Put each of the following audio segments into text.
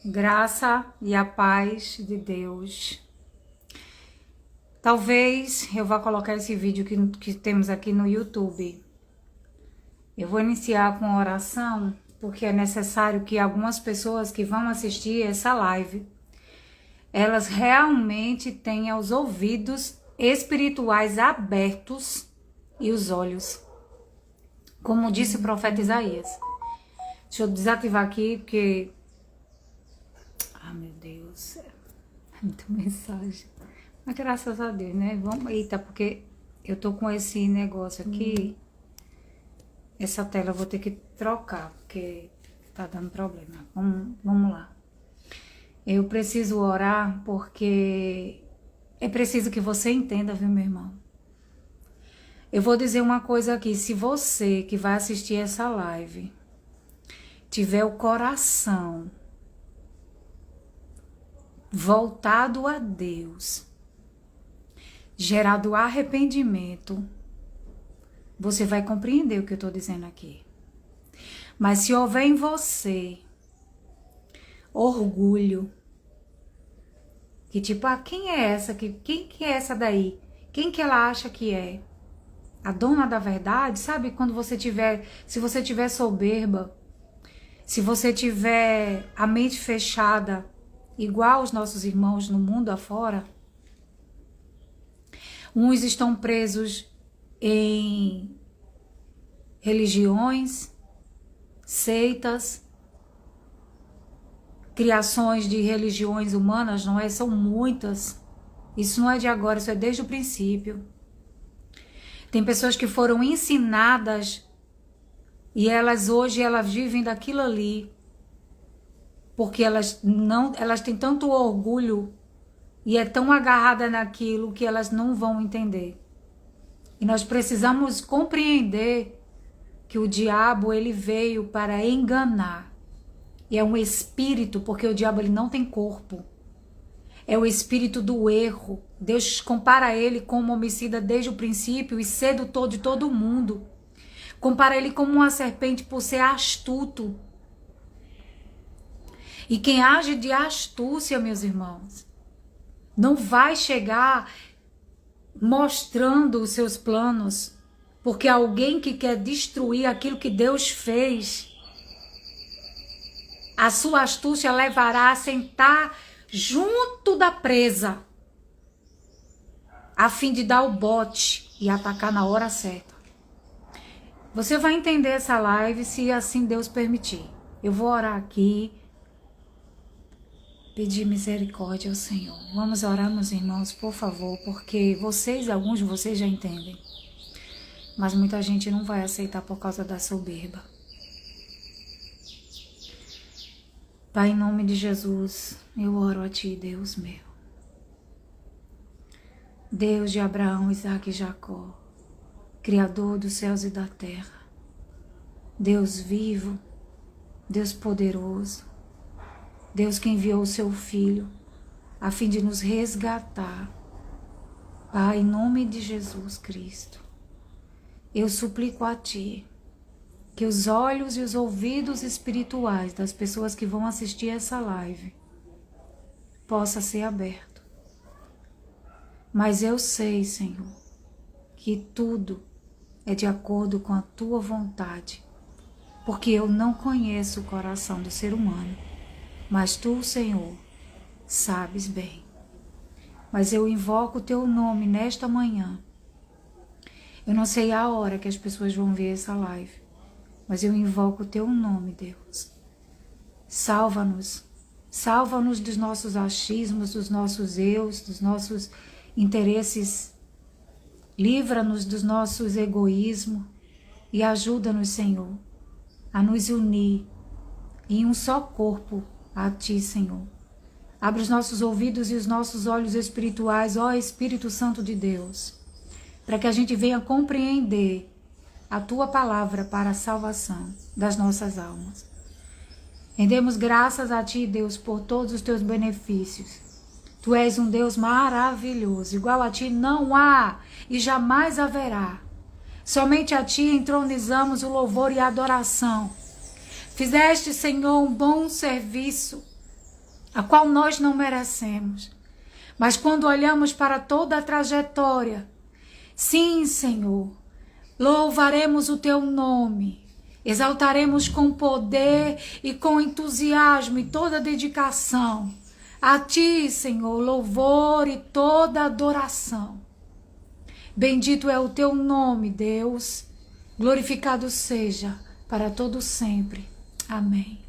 Graça e a paz de Deus. Talvez eu vá colocar esse vídeo que temos aqui no YouTube. Eu vou iniciar com oração, porque é necessário que algumas pessoas que vão assistir essa live, elas realmente tenham os ouvidos espirituais abertos e os olhos. Como disse o profeta Isaías. Deixa eu desativar aqui, porque... Ah, meu Deus, é muita mensagem. Mas graças a Deus, né? Vamos, eita, porque eu tô com esse negócio aqui. Essa tela eu vou ter que trocar, porque tá dando problema. Vamos lá. Eu preciso orar, porque é preciso que você entenda, viu, meu irmão? Eu vou dizer uma coisa aqui. Se você que vai assistir essa live tiver o coração voltado a Deus, gerado arrependimento, você vai compreender o que eu estou dizendo aqui. Mas se houver em você orgulho, que tipo, quem é essa? Quem que é essa daí? Quem que ela acha que é? A dona da verdade? Sabe quando você tiver, se você tiver soberba, se você tiver a mente fechada, igual os nossos irmãos no mundo afora, uns estão presos em religiões, seitas, criações de religiões humanas, não é? São muitas. Isso não é de agora, isso é desde o princípio. Tem pessoas que foram ensinadas e hoje elas vivem daquilo ali, porque elas têm tanto orgulho e é tão agarrada naquilo que elas não vão entender. E nós precisamos compreender que o diabo, ele veio para enganar. E é um espírito, porque o diabo, ele não tem corpo. É o espírito do erro. Deus compara ele como homicida desde o princípio e sedutor de todo mundo. Compara ele como uma serpente por ser astuto. E quem age de astúcia, meus irmãos, não vai chegar mostrando os seus planos, porque alguém que quer destruir aquilo que Deus fez, a sua astúcia levará a sentar junto da presa, a fim de dar o bote e atacar na hora certa. Você vai entender essa live se assim Deus permitir. Eu vou orar aqui, pedir misericórdia ao Senhor. Vamos orar, meus irmãos, por favor, porque alguns de vocês já entendem. Mas muita gente não vai aceitar por causa da soberba. Pai, em nome de Jesus, eu oro a Ti, Deus meu. Deus de Abraão, Isaque e Jacó, Criador dos céus e da terra. Deus vivo, Deus poderoso, Deus que enviou o Seu Filho a fim de nos resgatar. Pai, em nome de Jesus Cristo, eu suplico a Ti que os olhos e os ouvidos espirituais das pessoas que vão assistir essa live possa ser aberto. Mas eu sei, Senhor, que tudo é de acordo com a Tua vontade, porque eu não conheço o coração do ser humano, mas Tu, Senhor, sabes bem. Mas eu invoco o Teu nome nesta manhã. Eu não sei a hora que as pessoas vão ver essa live, mas eu invoco o Teu nome, Deus. Salva-nos. Salva-nos dos nossos achismos, dos nossos eus, dos nossos interesses. Livra-nos dos nossos egoísmos e ajuda-nos, Senhor, a nos unir em um só corpo a Ti, Senhor. Abre os nossos ouvidos e os nossos olhos espirituais, ó Espírito Santo de Deus, para que a gente venha compreender a Tua palavra para a salvação das nossas almas. Rendemos graças a Ti, Deus, por todos os Teus benefícios. Tu és um Deus maravilhoso, igual a Ti não há e jamais haverá. Somente a Ti entronizamos o louvor e a adoração. Fizeste, Senhor, um bom serviço. a qual nós não merecemos. Mas quando olhamos para toda a trajetória, sim, Senhor, louvaremos o teu nome, exaltaremos com poder e com entusiasmo e toda dedicação. A ti, Senhor, louvor e toda adoração. Bendito é o teu nome, Deus. Glorificado seja para todo sempre. Amém.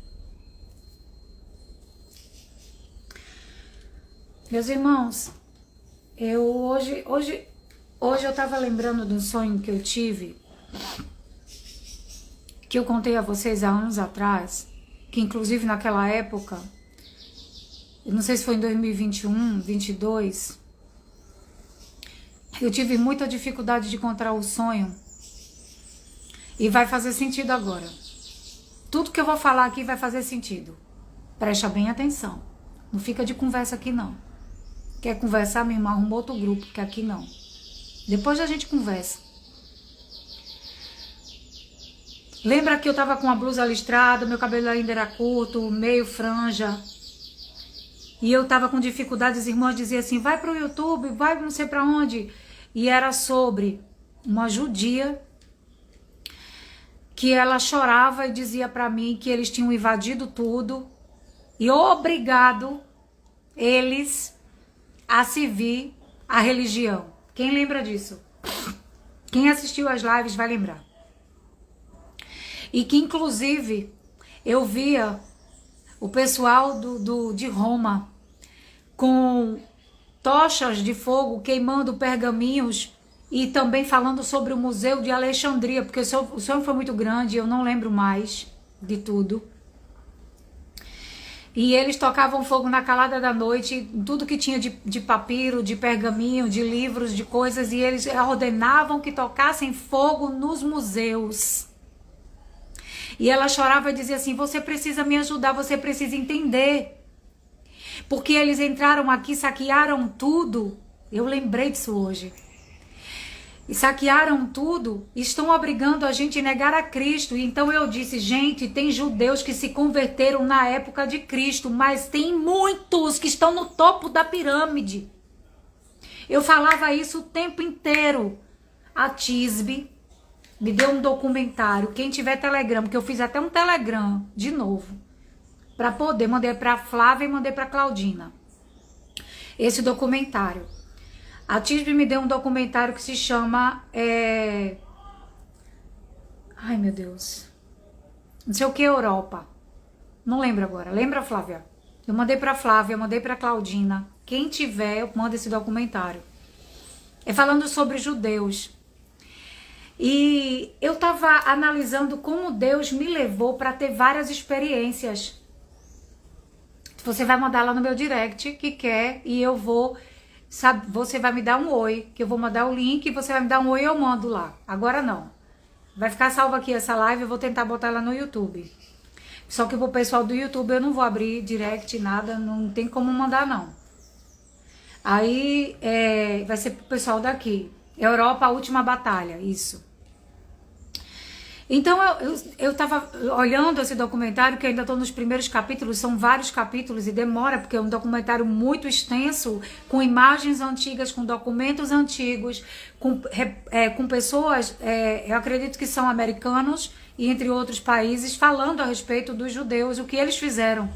Meus irmãos, hoje eu estava lembrando de um sonho que eu tive, que eu contei a vocês há anos atrás, que inclusive naquela época, eu não sei se foi em 2021, 22, eu tive muita dificuldade de encontrar o sonho. E vai fazer sentido agora. Tudo que eu vou falar aqui vai fazer sentido. Presta bem atenção. Não fica de conversa aqui, não. Quer conversar, meu irmão? Arruma outro grupo, porque aqui não. Depois a gente conversa. Lembra que eu tava com a blusa listrada, meu cabelo ainda era curto, meio franja. E eu tava com dificuldade, os irmãos diziam assim, vai pro YouTube, vai não sei pra onde. E era sobre uma judia que ela chorava e dizia para mim que eles tinham invadido tudo e obrigado eles a servir a religião. Quem lembra disso? Quem assistiu às lives vai lembrar. E que inclusive eu via o pessoal de Roma com tochas de fogo queimando pergaminhos e também falando sobre o Museu de Alexandria, porque o sonho foi muito grande, eu não lembro mais de tudo. E eles tocavam fogo na calada da noite, tudo que tinha de papiro, de pergaminho, de livros, de coisas, e eles ordenavam que tocassem fogo nos museus. E ela chorava e dizia assim, você precisa me ajudar, você precisa entender. Porque eles entraram aqui, saquearam tudo. Eu lembrei disso hoje. E saquearam tudo, estão obrigando a gente a negar a Cristo. E então eu disse, gente, tem judeus que se converteram na época de Cristo, mas tem muitos que estão no topo da pirâmide. Eu falava isso o tempo inteiro. A Tisbe me deu um documentário, quem tiver Telegram, porque eu fiz até um Telegram de novo, para poder, mandei para Flávia e mandei para Claudina. Esse documentário. A Tisbe me deu um documentário que se chama... Ai, meu Deus. Não sei o que, Europa. Não lembro agora. Lembra, Flávia? Eu mandei pra Flávia, mandei pra Claudina. Quem tiver, eu mando esse documentário. É falando sobre judeus. E eu tava analisando como Deus me levou para ter várias experiências. Você vai mandar lá no meu direct, que quer, e eu vou... Sabe, você vai me dar um oi, que eu vou mandar o link, você vai me dar um oi e eu mando lá. Agora não. Vai ficar salva aqui essa live, eu vou tentar botar ela no YouTube. Só que pro pessoal do YouTube eu não vou abrir direct, nada, não tem como mandar não. Aí vai ser pro pessoal daqui. Europa, a última batalha, isso. Então eu tava olhando esse documentário, que ainda estou nos primeiros capítulos, são vários capítulos e demora, porque é um documentário muito extenso, com imagens antigas, com documentos antigos, com pessoas, eu acredito que são americanos e entre outros países, falando a respeito dos judeus, o que eles fizeram.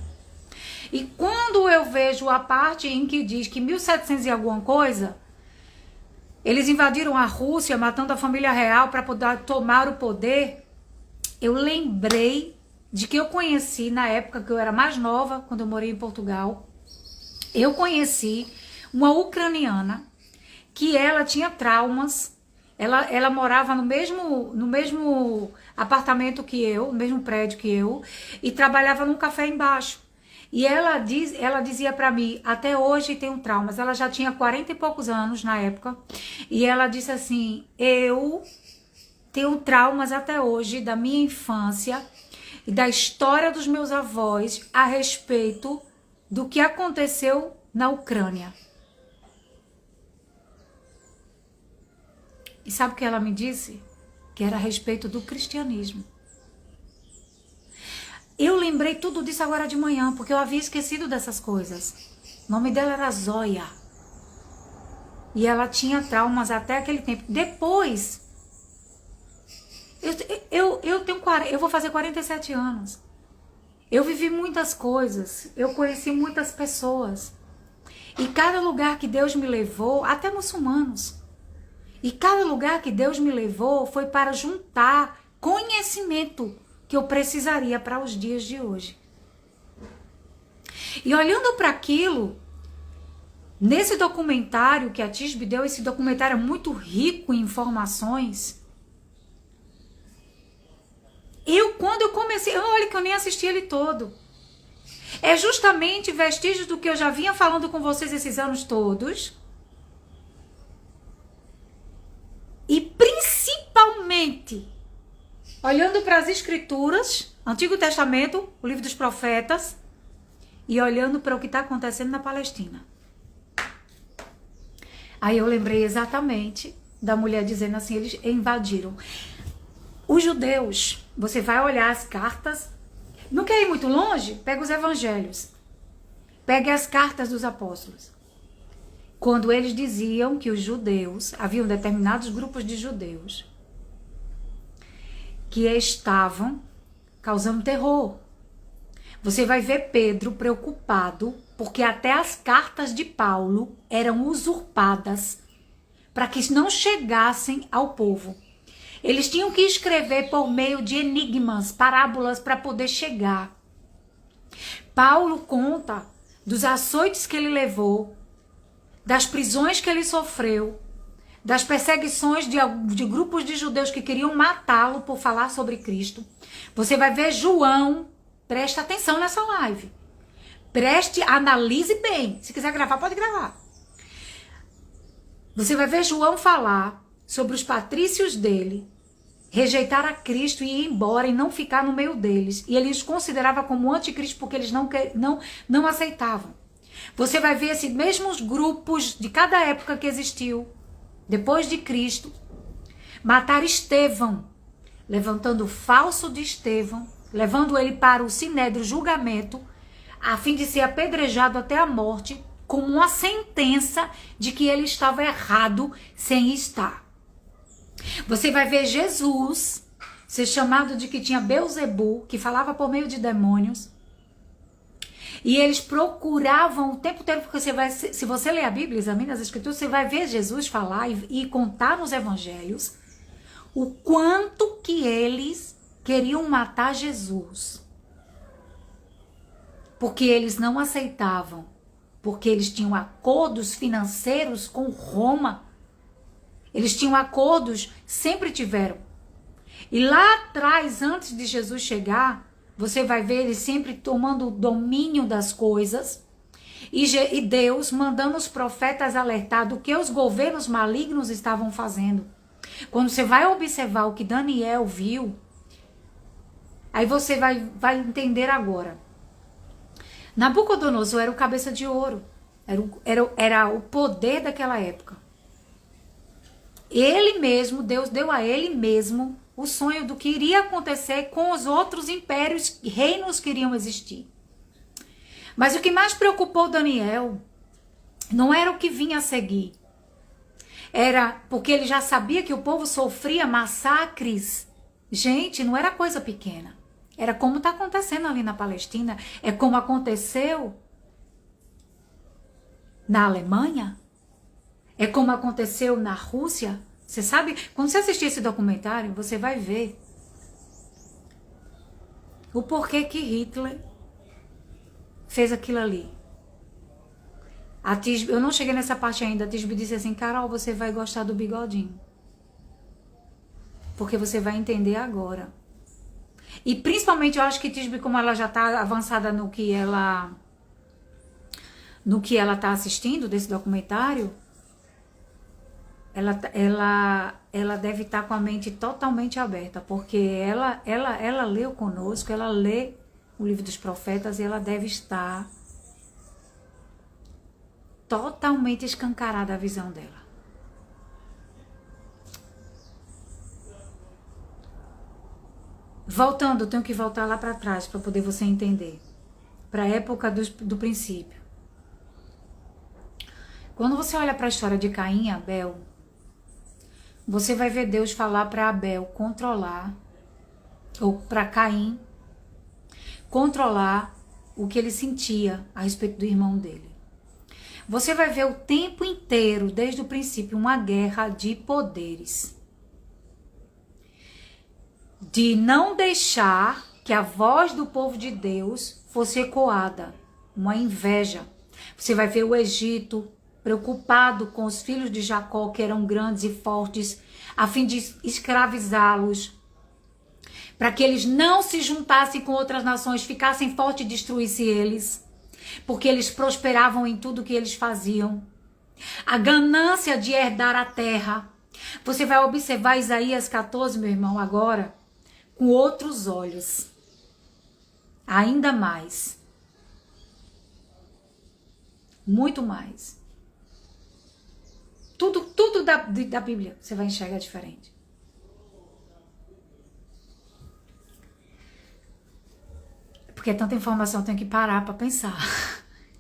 E quando eu vejo a parte em que diz que 1700 e alguma coisa, eles invadiram a Rússia, matando a família real para poder tomar o poder, eu lembrei de que eu conheci na época que eu era mais nova, quando eu morei em Portugal. Eu conheci uma ucraniana que ela tinha traumas. Ela morava no mesmo apartamento que eu, no mesmo prédio que eu, e trabalhava num café embaixo. E ela dizia pra mim, até hoje tenho traumas. Ela já tinha 40 e poucos anos na época. E ela disse assim, eu tenho traumas até hoje da minha infância e da história dos meus avós a respeito do que aconteceu na Ucrânia. E sabe o que ela me disse? Que era a respeito do cristianismo. Eu lembrei tudo disso agora de manhã, porque eu havia esquecido dessas coisas. O nome dela era Zóia. E ela tinha traumas até aquele tempo. Depois, eu vou fazer 47 anos. Eu vivi muitas coisas, eu conheci muitas pessoas. E cada lugar que Deus me levou, até muçulmanos, e cada lugar que Deus me levou foi para juntar conhecimento que eu precisaria para os dias de hoje. E olhando para aquilo, nesse documentário que a Tisbe deu, esse documentário é muito rico em informações. Quando eu comecei, olha que eu nem assisti ele todo. É justamente vestígios do que eu já vinha falando com vocês esses anos todos. E principalmente, olhando para as escrituras, Antigo Testamento, o livro dos profetas, e olhando para o que está acontecendo na Palestina. Aí eu lembrei exatamente da mulher dizendo assim, eles invadiram. Os judeus, você vai olhar as cartas, não quer ir muito longe? Pega os evangelhos, pega as cartas dos apóstolos. Quando eles diziam que os judeus, haviam determinados grupos de judeus que estavam causando terror. Você vai ver Pedro preocupado, porque até as cartas de Paulo eram usurpadas para que não chegassem ao povo. Eles tinham que escrever por meio de enigmas, parábolas para poder chegar. Paulo conta dos açoites que ele levou, das prisões que ele sofreu, das perseguições de grupos de judeus que queriam matá-lo por falar sobre Cristo. Você vai ver João, presta atenção nessa live. Analise bem. Se quiser gravar, pode gravar. Você vai ver João falar sobre os patrícios dele, rejeitar a Cristo e ir embora e não ficar no meio deles. E ele os considerava como anticristo porque eles não aceitavam. Você vai ver esses mesmos grupos de cada época que existiu, depois de Cristo, matar Estevão, levantando o falso de Estevão, levando ele para o sinédrio julgamento, a fim de ser apedrejado até a morte, como uma sentença de que ele estava errado sem estar. Você vai ver Jesus ser chamado de que tinha Belzebu, que falava por meio de demônios, e eles procuravam o tempo inteiro, porque se você ler a Bíblia, examina as Escrituras, você vai ver Jesus falar e contar nos evangelhos o quanto que eles queriam matar Jesus. Porque eles não aceitavam, porque eles tinham acordos financeiros com Roma. Eles tinham acordos, sempre tiveram. E lá atrás, antes de Jesus chegar, você vai ver ele sempre tomando o domínio das coisas. E Deus mandando os profetas alertar do que os governos malignos estavam fazendo. Quando você vai observar o que Daniel viu, aí você vai entender agora. Nabucodonosor era o cabeça de ouro. Era o poder daquela época. Ele mesmo, Deus deu a ele mesmo o sonho do que iria acontecer com os outros impérios, reinos que iriam existir. Mas o que mais preocupou Daniel não era o que vinha a seguir. Era porque ele já sabia que o povo sofria massacres. Gente, não era coisa pequena. Era como está acontecendo ali na Palestina. É como aconteceu na Alemanha. É como aconteceu na Rússia. Você sabe, quando você assistir esse documentário, você vai ver o porquê que Hitler fez aquilo ali. A Tisbe, eu não cheguei nessa parte ainda. A Tisbe disse assim, Carol, você vai gostar do bigodinho. Porque você vai entender agora. E principalmente eu acho que Tisbe, como ela já está avançada no que ela está assistindo desse documentário, ela deve estar com a mente totalmente aberta, porque ela leu conosco, ela lê o livro dos profetas e ela deve estar totalmente escancarada a visão dela. Voltando, eu tenho que voltar lá para trás para poder você entender. Para a época do princípio. Quando você olha para a história de Caim e Abel, você vai ver Deus falar para Abel controlar, ou para Caim controlar o que ele sentia a respeito do irmão dele. Você vai ver o tempo inteiro, desde o princípio, uma guerra de poderes. De não deixar que a voz do povo de Deus fosse ecoada. Uma inveja. Você vai ver o Egito preocupado com os filhos de Jacó, que eram grandes e fortes, a fim de escravizá-los, para que eles não se juntassem com outras nações, ficassem fortes e destruíssem eles, porque eles prosperavam em tudo que eles faziam. A ganância de herdar a terra. Você vai observar Isaías 14, meu irmão, agora, com outros olhos. Ainda mais. Muito mais. Tudo da Bíblia você vai enxergar diferente. Porque é tanta informação, eu tenho que parar para pensar.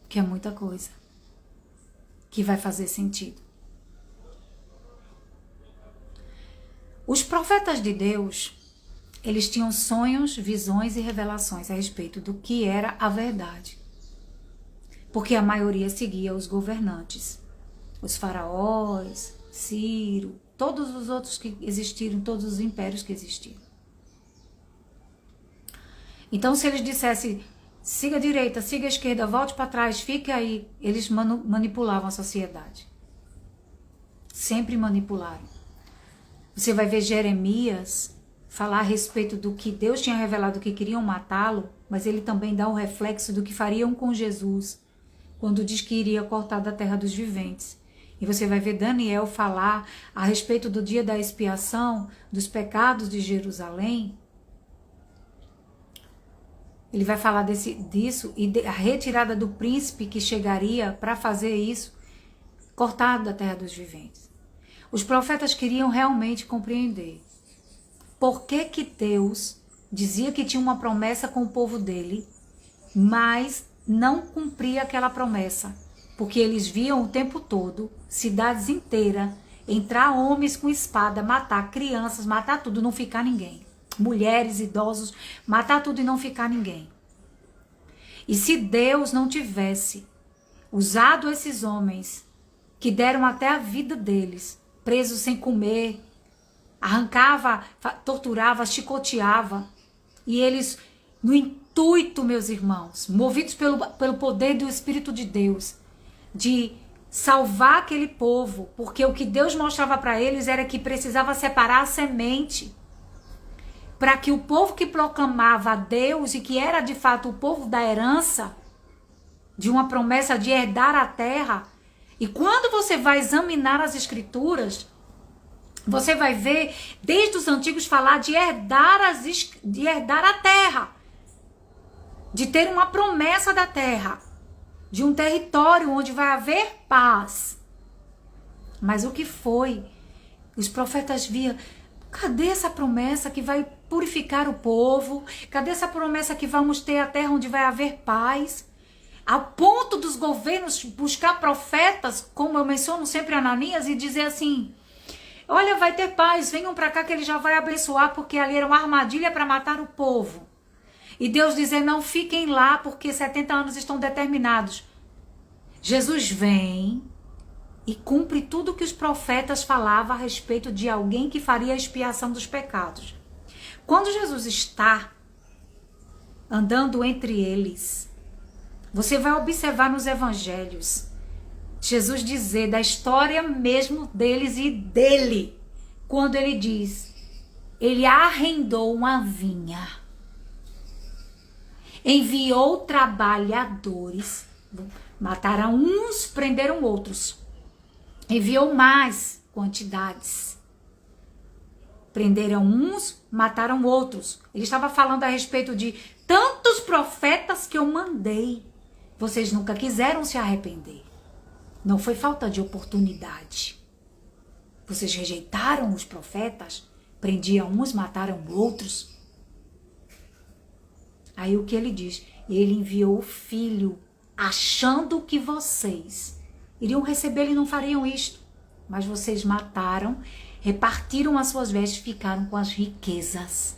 Que é muita coisa. Que vai fazer sentido. Os profetas de Deus, eles tinham sonhos, visões e revelações a respeito do que era a verdade. Porque a maioria seguia os governantes. Os faraós, Ciro, todos os outros que existiram, todos os impérios que existiram. Então, se eles dissessem, siga a direita, siga a esquerda, volte para trás, fique aí, eles manipulavam a sociedade. Sempre manipularam. Você vai ver Jeremias falar a respeito do que Deus tinha revelado que queriam matá-lo, mas ele também dá um reflexo do que fariam com Jesus, quando diz que iria cortar da terra dos viventes. E você vai ver Daniel falar a respeito do dia da expiação, dos pecados de Jerusalém. Ele vai falar disso e a retirada do príncipe que chegaria para fazer isso, cortado da terra dos viventes. Os profetas queriam realmente compreender por que Deus dizia que tinha uma promessa com o povo dele, mas não cumpria aquela promessa. Porque eles viam o tempo todo, cidades inteiras, entrar homens com espada, matar crianças, matar tudo, não ficar ninguém. Mulheres, idosos, matar tudo e não ficar ninguém. E se Deus não tivesse usado esses homens, que deram até a vida deles, presos sem comer, arrancava, torturava, chicoteava, e eles, no intuito, meus irmãos, movidos pelo poder do Espírito de Deus, de salvar aquele povo, porque o que Deus mostrava para eles era que precisava separar a semente, para que o povo que proclamava a Deus e que era de fato o povo da herança, de uma promessa de herdar a terra. E quando você vai examinar as escrituras, você vai ver desde os antigos falar de herdar a terra, de ter uma promessa da terra, de um território onde vai haver paz. Mas o que foi? Os profetas viam, cadê essa promessa que vai purificar o povo? Cadê essa promessa que vamos ter a terra onde vai haver paz? A ponto dos governos buscar profetas, como eu menciono sempre Ananias, e dizer assim, olha, vai ter paz, venham para cá que ele já vai abençoar, porque ali era uma armadilha para matar o povo. E Deus dizer, não fiquem lá, porque 70 anos estão determinados. Jesus vem e cumpre tudo que os profetas falavam a respeito de alguém que faria a expiação dos pecados. Quando Jesus está andando entre eles, você vai observar nos evangelhos, Jesus dizer da história mesmo deles e dele, quando ele diz, ele arrendou uma vinha, enviou trabalhadores, mataram uns, prenderam outros, enviou mais quantidades, prenderam uns, mataram outros. Ele estava falando a respeito de tantos profetas que eu mandei, vocês nunca quiseram se arrepender. Não foi falta de oportunidade. Vocês rejeitaram os profetas, prendiam uns, mataram outros. Aí o que ele diz? Ele enviou o filho, achando que vocês iriam receber e não fariam isto. Mas vocês mataram, repartiram as suas vestes e ficaram com as riquezas.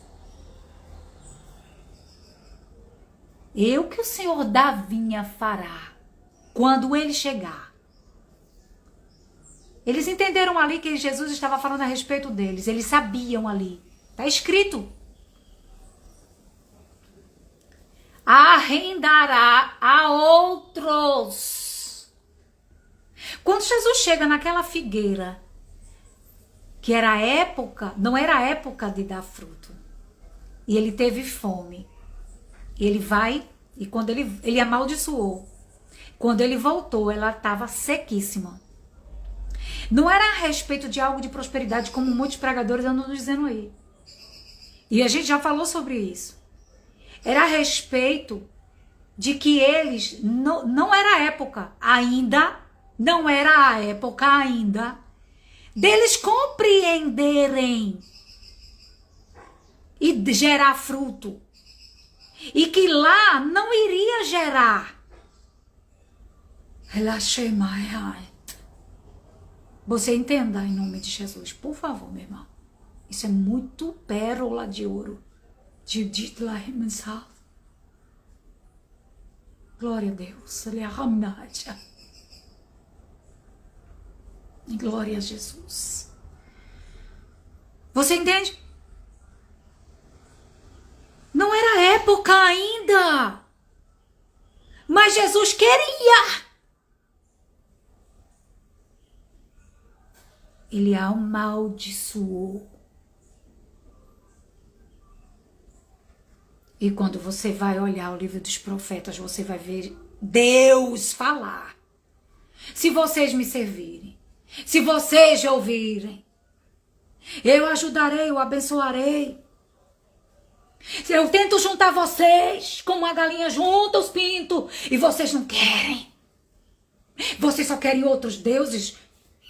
Eu que o Senhor da vinha fará quando ele chegar. Eles entenderam ali que Jesus estava falando a respeito deles. Eles sabiam ali. Está escrito. Arrendará a outros. Quando Jesus chega naquela figueira, que era a época, não era a época de dar fruto. E ele teve fome. E ele vai, e quando ele amaldiçoou. Quando ele voltou, ela estava sequíssima. Não era a respeito de algo de prosperidade, como muitos pregadores andam nos dizendo aí. E a gente já falou sobre isso. Era a respeito de que eles, não era a época ainda, não era a época ainda, deles compreenderem e gerar fruto. E que lá não iria gerar. Relaxei my heart. Você entenda em nome de Jesus, por favor, meu irmão. Isso é muito pérola de ouro. De glória a Deus. Glória a Jesus. Você entende? Não era época ainda. Mas Jesus queria. Ele amaldiçoou. E quando você vai olhar o livro dos profetas, você vai ver Deus falar. Se vocês me servirem, se vocês ouvirem, eu ajudarei, eu abençoarei. Eu tento juntar vocês, como uma galinha junta os pintos, e vocês não querem. Vocês só querem outros deuses.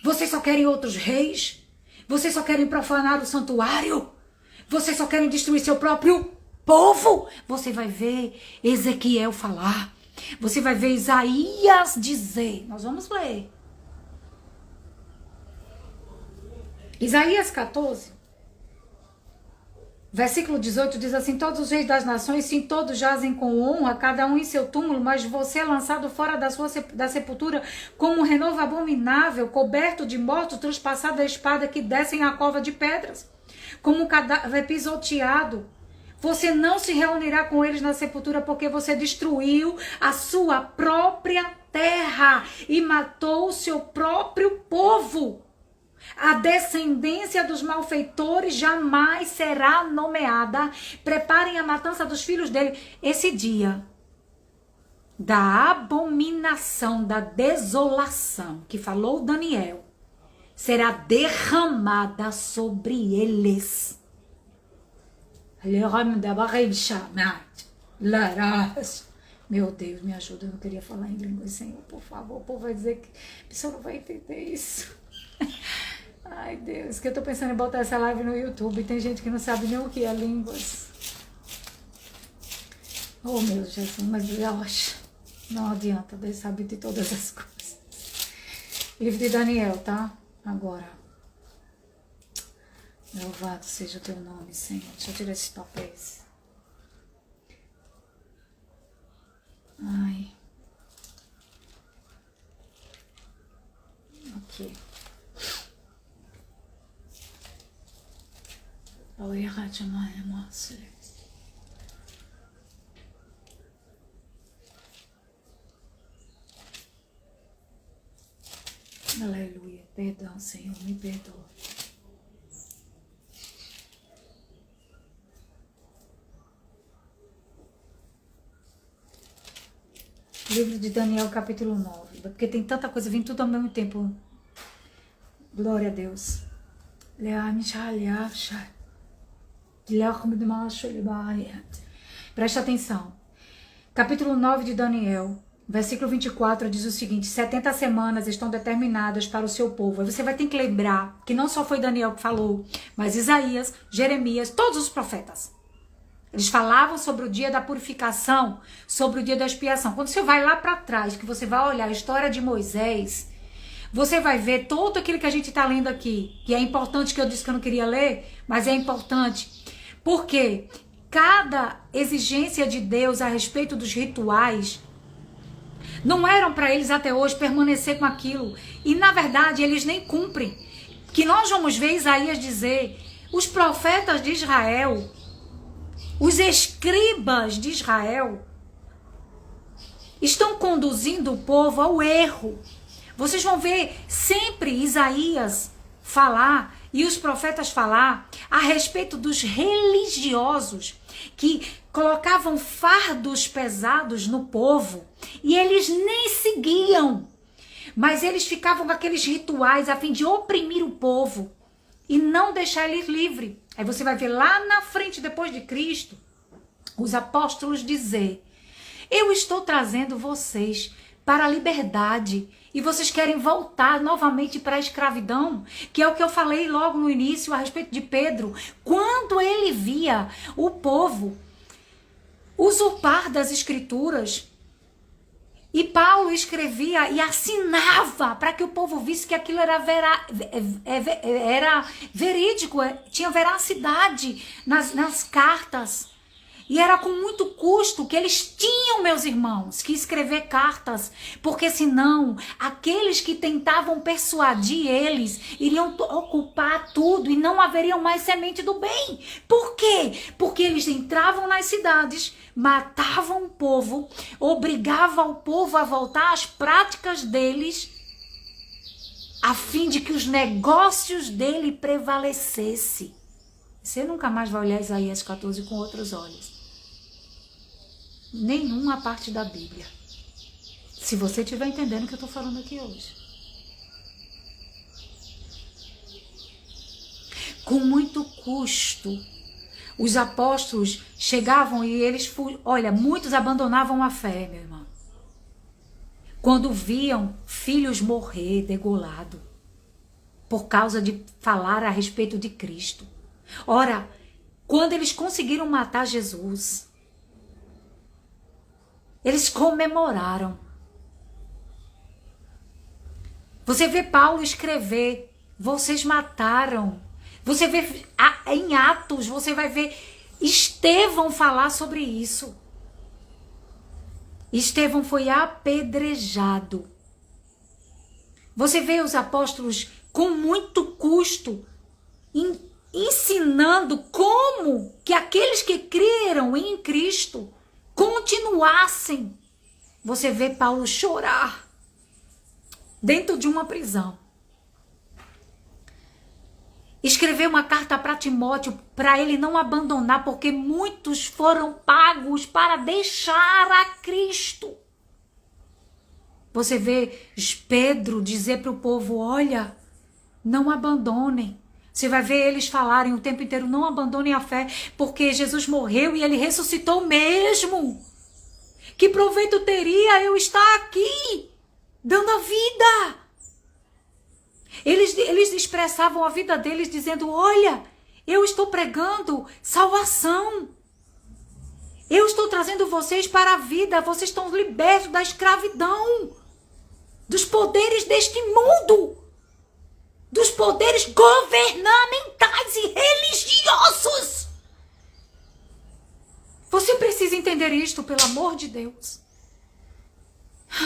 Vocês só querem outros reis. Vocês só querem profanar o santuário. Vocês só querem destruir seu próprio povo. Você vai ver Ezequiel falar. Você vai ver Isaías dizer. Nós vamos ler. Isaías 14. Versículo 18 diz assim: todos os reis das nações, sim, todos jazem com honra, cada um em seu túmulo, mas você é lançado fora da sepultura como um renovo abominável, coberto de mortos, transpassado da espada que descem a cova de pedras, como um cadáver pisoteado. Você não se reunirá com eles na sepultura, porque você destruiu a sua própria terra e matou o seu próprio povo. A descendência dos malfeitores jamais será nomeada. Preparem a matança dos filhos dele. Esse dia da abominação, da desolação, que falou Daniel, será derramada sobre eles. Meu Deus, me ajuda, eu não queria falar em língua, Senhor, por favor. O povo vai dizer que a pessoa não vai entender isso. Ai, Deus, que eu tô pensando em botar essa live no YouTube. Tem gente que não sabe nem o que é línguas. Oh, meu Jesus, mas Deus, não adianta, Deus sabe de todas as coisas. Livro de Daniel, tá? Agora. Louvado seja o teu nome, Senhor. Deixa eu tirar esses papéis. Ai. Aqui. Aleluia. Perdão, Senhor, me perdoa. Livro de Daniel, capítulo 9. Porque tem tanta coisa, vem tudo ao mesmo tempo. Glória a Deus. Presta atenção. Capítulo 9 de Daniel, versículo 24, diz o seguinte: 70 semanas estão determinadas para o seu povo. Aí você vai ter que lembrar que não só foi Daniel que falou, mas Isaías, Jeremias, todos os profetas. Eles falavam sobre o dia da purificação, sobre o dia da expiação. Quando você vai lá para trás, que você vai olhar a história de Moisés, você vai ver tudo aquilo que a gente está lendo aqui, que é importante, que eu disse que eu não queria ler, mas é importante. Porque cada exigência de Deus a respeito dos rituais não eram para eles até hoje permanecer com aquilo. E na verdade eles nem cumprem. Que nós vamos ver Isaías dizer, os profetas de Israel, os escribas de Israel, estão conduzindo o povo ao erro. Vocês vão ver sempre Isaías falar e os profetas falar a respeito dos religiosos que colocavam fardos pesados no povo e eles nem seguiam, mas eles ficavam com aqueles rituais a fim de oprimir o povo e não deixar ele livre. Aí você vai ver lá na frente, depois de Cristo, os apóstolos dizer, eu estou trazendo vocês para a liberdade e vocês querem voltar novamente para a escravidão, que é o que eu falei logo no início a respeito de Pedro. Quando ele via o povo usurpar das escrituras, e Paulo escrevia e assinava para que o povo visse que aquilo era verídico, tinha veracidade nas cartas. E era com muito custo que eles tinham, meus irmãos, que escrever cartas, porque senão aqueles que tentavam persuadir eles iriam ocupar tudo e não haveriam mais semente do bem. Por quê? Porque eles entravam nas cidades, matavam o povo, obrigavam o povo a voltar às práticas deles, a fim de que os negócios dele prevalecessem. Você nunca mais vai olhar Isaías 14 com outros olhos. Nenhuma parte da Bíblia. Se você estiver entendendo o que eu estou falando aqui hoje. Com muito custo, os apóstolos chegavam e eles... Olha, muitos abandonavam a fé, meu irmão. Quando viam filhos morrer degolado por causa de falar a respeito de Cristo. Ora, quando eles conseguiram matar Jesus, eles comemoraram. Você vê Paulo escrever, vocês mataram. Você vê em Atos, você vai ver Estevão falar sobre isso. Estevão foi apedrejado. Você vê os apóstolos com muito custo ensinando como que aqueles que creram em Cristo continuassem. Você vê Paulo chorar dentro de uma prisão. Escreveu uma carta para Timóteo para ele não abandonar, porque muitos foram pagos para deixar a Cristo. Você vê Pedro dizer para o povo, olha, não abandonem. Você vai ver eles falarem o tempo inteiro, não abandonem a fé, porque Jesus morreu e ele ressuscitou mesmo. Que proveito teria eu estar aqui, dando a vida? Eles expressavam a vida deles dizendo, olha, eu estou pregando salvação. Eu estou trazendo vocês para a vida, vocês estão libertos da escravidão, dos poderes deste mundo. Dos poderes governamentais e religiosos. Você precisa entender isto, pelo amor de Deus.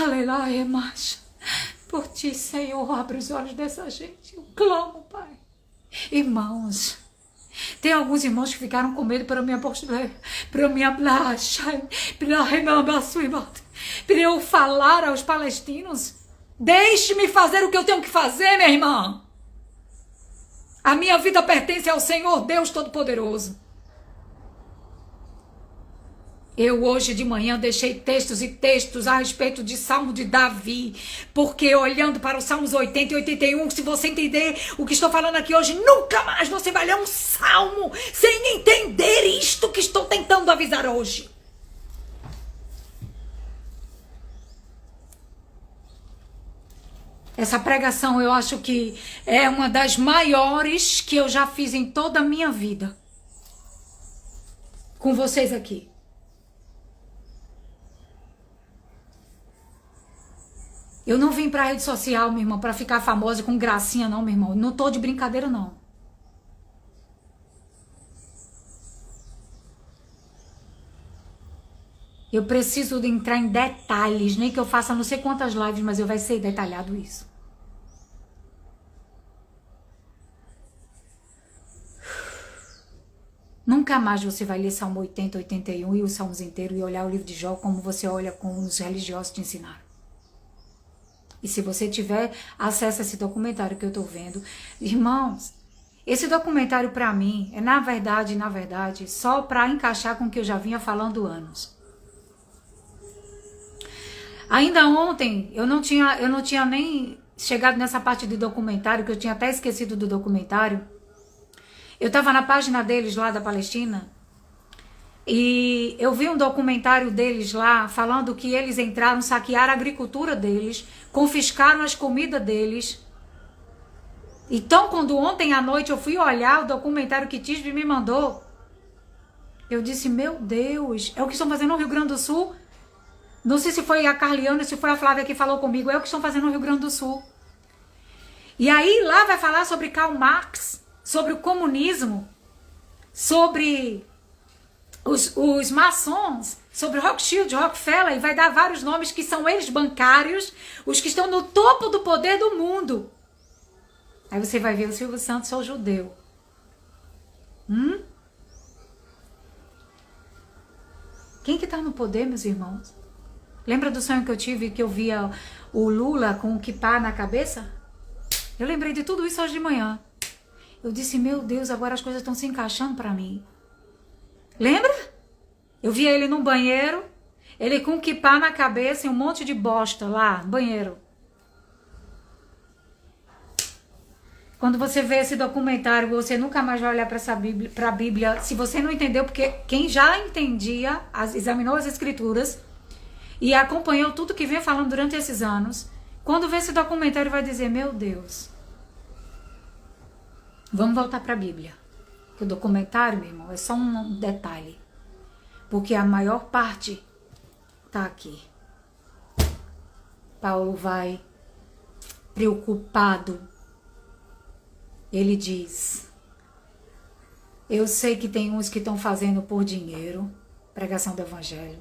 Aleluia, mas por ti, Senhor, abre os olhos dessa gente. Eu clamo, Pai. Irmãos, tem alguns irmãos que ficaram com medo para eu falar aos palestinos. Deixe-me fazer o que eu tenho que fazer, minha irmã. A minha vida pertence ao Senhor Deus Todo-Poderoso. Eu hoje de manhã deixei textos e textos a respeito de Salmo de Davi, porque olhando para os Salmos 80 e 81, se você entender o que estou falando aqui hoje, nunca mais você vai ler um salmo sem entender isto que estou tentando avisar hoje. Essa pregação eu acho que é uma das maiores que eu já fiz em toda a minha vida. com vocês aqui. Eu não vim pra rede social, meu irmão, pra ficar famosa com gracinha, não, meu irmão. Não tô de brincadeira, não. Eu preciso de entrar em detalhes, nem que eu faça não sei quantas lives, mas vai ser detalhado isso. Nunca mais você vai ler Salmo 80, 81 e os Salmos inteiros e olhar o livro de Jó como você olha como os religiosos te ensinaram. E se você tiver acesso a esse documentário que eu tô vendo, irmãos, esse documentário para mim é na verdade, só para encaixar com o que eu já vinha falando anos. Ainda ontem eu não tinha nem chegado nessa parte do documentário, que eu tinha até esquecido do documentário. Eu estava na página deles lá da Palestina e eu vi um documentário deles lá falando que eles entraram, saquearam a agricultura deles, confiscaram as comidas deles. Então, quando ontem à noite eu fui olhar o documentário que Tisbe me mandou, eu disse, meu Deus, é o que estão fazendo no Rio Grande do Sul? Não sei se foi a Carliana, se foi a Flávia que falou comigo, é o que estão fazendo no Rio Grande do Sul. E aí lá vai falar sobre Karl Marx, sobre o comunismo, sobre os maçons, sobre Rothschild, Rockefeller, e vai dar vários nomes que são eles bancários, os que estão no topo do poder do mundo. Aí você vai ver o Silvio Santos é o judeu. Quem que tá no poder, meus irmãos? Lembra do sonho que eu tive, que eu via o Lula com o kippah na cabeça? Eu lembrei de tudo isso hoje de manhã. Eu disse, meu Deus, agora as coisas estão se encaixando para mim. Lembra? Eu via ele num banheiro, ele com um kippah na cabeça e um monte de bosta lá, banheiro. Quando você vê esse documentário, você nunca mais vai olhar para a Bíblia, se você não entendeu, porque quem já entendia, examinou as escrituras e acompanhou tudo que vem falando durante esses anos, quando vê esse documentário vai dizer, meu Deus, vamos voltar para a Bíblia. Que o documentário, meu irmão, é só um detalhe. Porque a maior parte tá aqui. Paulo vai preocupado. Ele diz, eu sei que tem uns que estão fazendo por dinheiro, pregação do evangelho.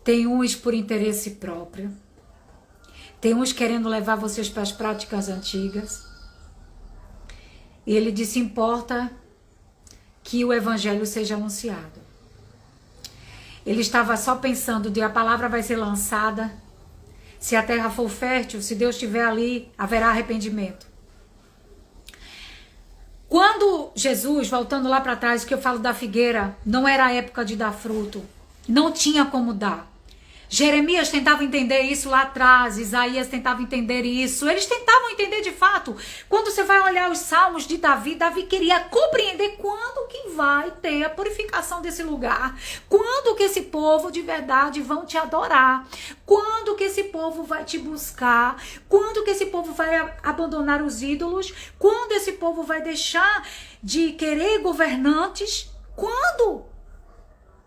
Tem uns por interesse próprio. Tem uns querendo levar vocês para as práticas antigas. E ele disse, importa que o evangelho seja anunciado. Ele estava só pensando de a palavra vai ser lançada, se a terra for fértil, se Deus estiver ali, haverá arrependimento. Quando Jesus, voltando lá para trás, que eu falo da figueira, não era a época de dar fruto, não tinha como dar. Jeremias tentava entender isso lá atrás, Isaías tentava entender isso, eles tentavam entender de fato. Quando você vai olhar os salmos de Davi, Davi queria compreender quando que vai ter a purificação desse lugar, quando que esse povo de verdade vão te adorar, quando que esse povo vai te buscar, quando que esse povo vai abandonar os ídolos, quando esse povo vai deixar de querer governantes, quando?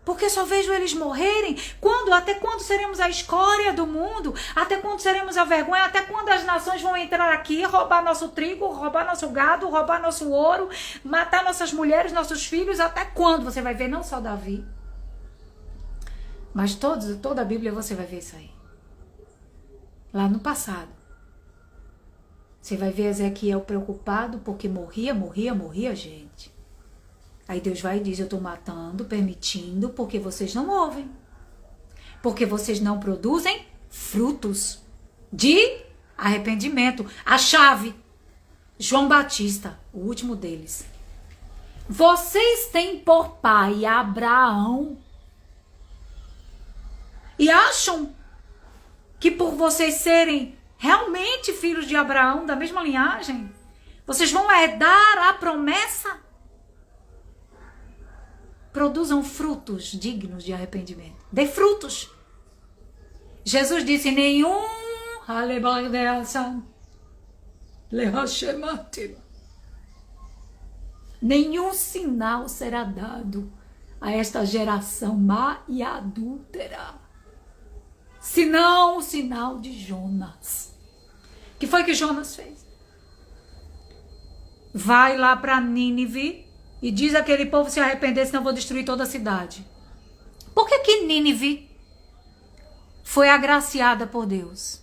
Porque só vejo eles morrerem. Quando? Até quando seremos a escória do mundo? Até quando seremos a vergonha? Até quando as nações vão entrar aqui, roubar nosso trigo, roubar nosso gado, roubar nosso ouro, matar nossas mulheres, nossos filhos? Até quando? Você vai ver não só Davi, mas toda a Bíblia você vai ver isso aí. Lá no passado. Você vai ver Ezequiel preocupado porque morria gente. Aí Deus vai e diz, eu estou matando, permitindo, porque vocês não ouvem. Porque vocês não produzem frutos de arrependimento. A chave, João Batista, o último deles. Vocês têm por pai Abraão e acham que por vocês serem realmente filhos de Abraão, da mesma linhagem, vocês vão herdar a promessa? Produzam frutos dignos de arrependimento. Dê frutos. Jesus disse, nenhum Nenhum sinal será dado a esta geração má e adúltera, senão o sinal de Jonas. O que foi que Jonas fez? Vai lá para Nínive e diz àquele povo se arrepender, senão eu vou destruir toda a cidade. Por que Nínive foi agraciada por Deus?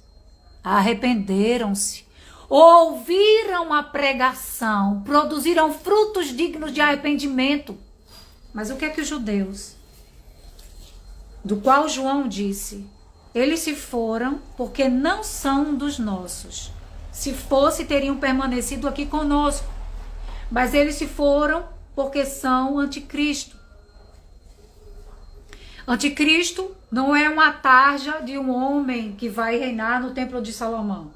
Arrependeram-se, ouviram a pregação, produziram frutos dignos de arrependimento. Mas o que é que os judeus, do qual João disse, eles se foram porque não são dos nossos. Se fosse, teriam permanecido aqui conosco. Mas eles se foram porque são anticristo. Anticristo não é uma tarja de um homem que vai reinar no templo de Salomão.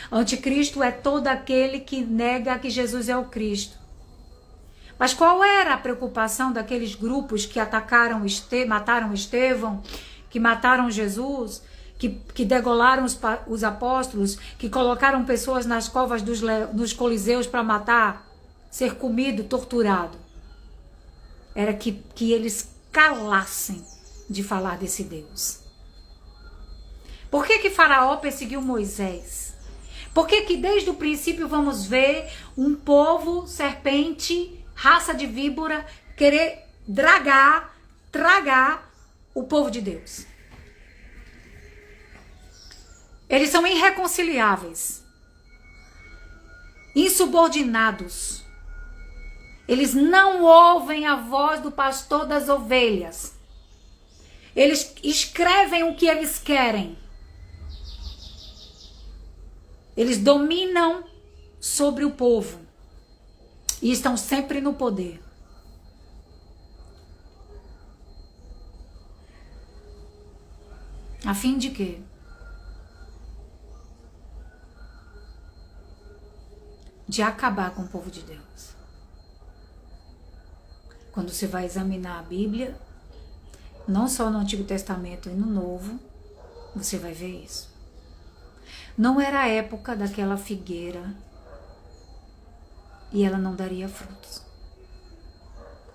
Anticristo é todo aquele que nega que Jesus é o Cristo. Mas qual era a preocupação daqueles grupos que atacaram, mataram Estevão, que mataram Jesus, que degolaram os apóstolos, que colocaram pessoas nas covas dos coliseus para matar, ser comido, torturado? Era que eles calassem de falar desse Deus. Por que Faraó perseguiu Moisés? Por que desde o princípio vamos ver um povo serpente, raça de víbora, querer tragar o povo de Deus? Eles são irreconciliáveis, insubordinados. Eles não ouvem a voz do pastor das ovelhas. Eles escrevem o que eles querem. Eles dominam sobre o povo e estão sempre no poder. A fim de quê? De acabar com o povo de Deus. Quando você vai examinar a Bíblia, não só no Antigo Testamento e no Novo, você vai ver isso. Não era a época daquela figueira e ela não daria frutos.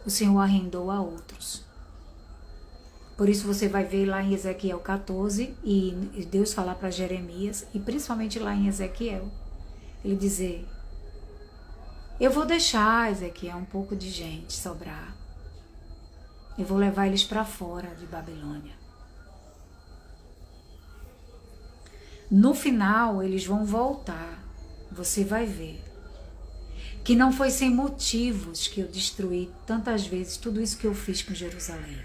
O Senhor arrendou a outros. Por isso você vai ver lá em Ezequiel 14 e Deus falar para Jeremias, e principalmente lá em Ezequiel, ele dizer: eu vou deixar, Ezequiel, um pouco de gente sobrar. Eu vou levar eles para fora de Babilônia. No final, eles vão voltar. Você vai ver que não foi sem motivos que eu destruí tantas vezes tudo isso que eu fiz com Jerusalém.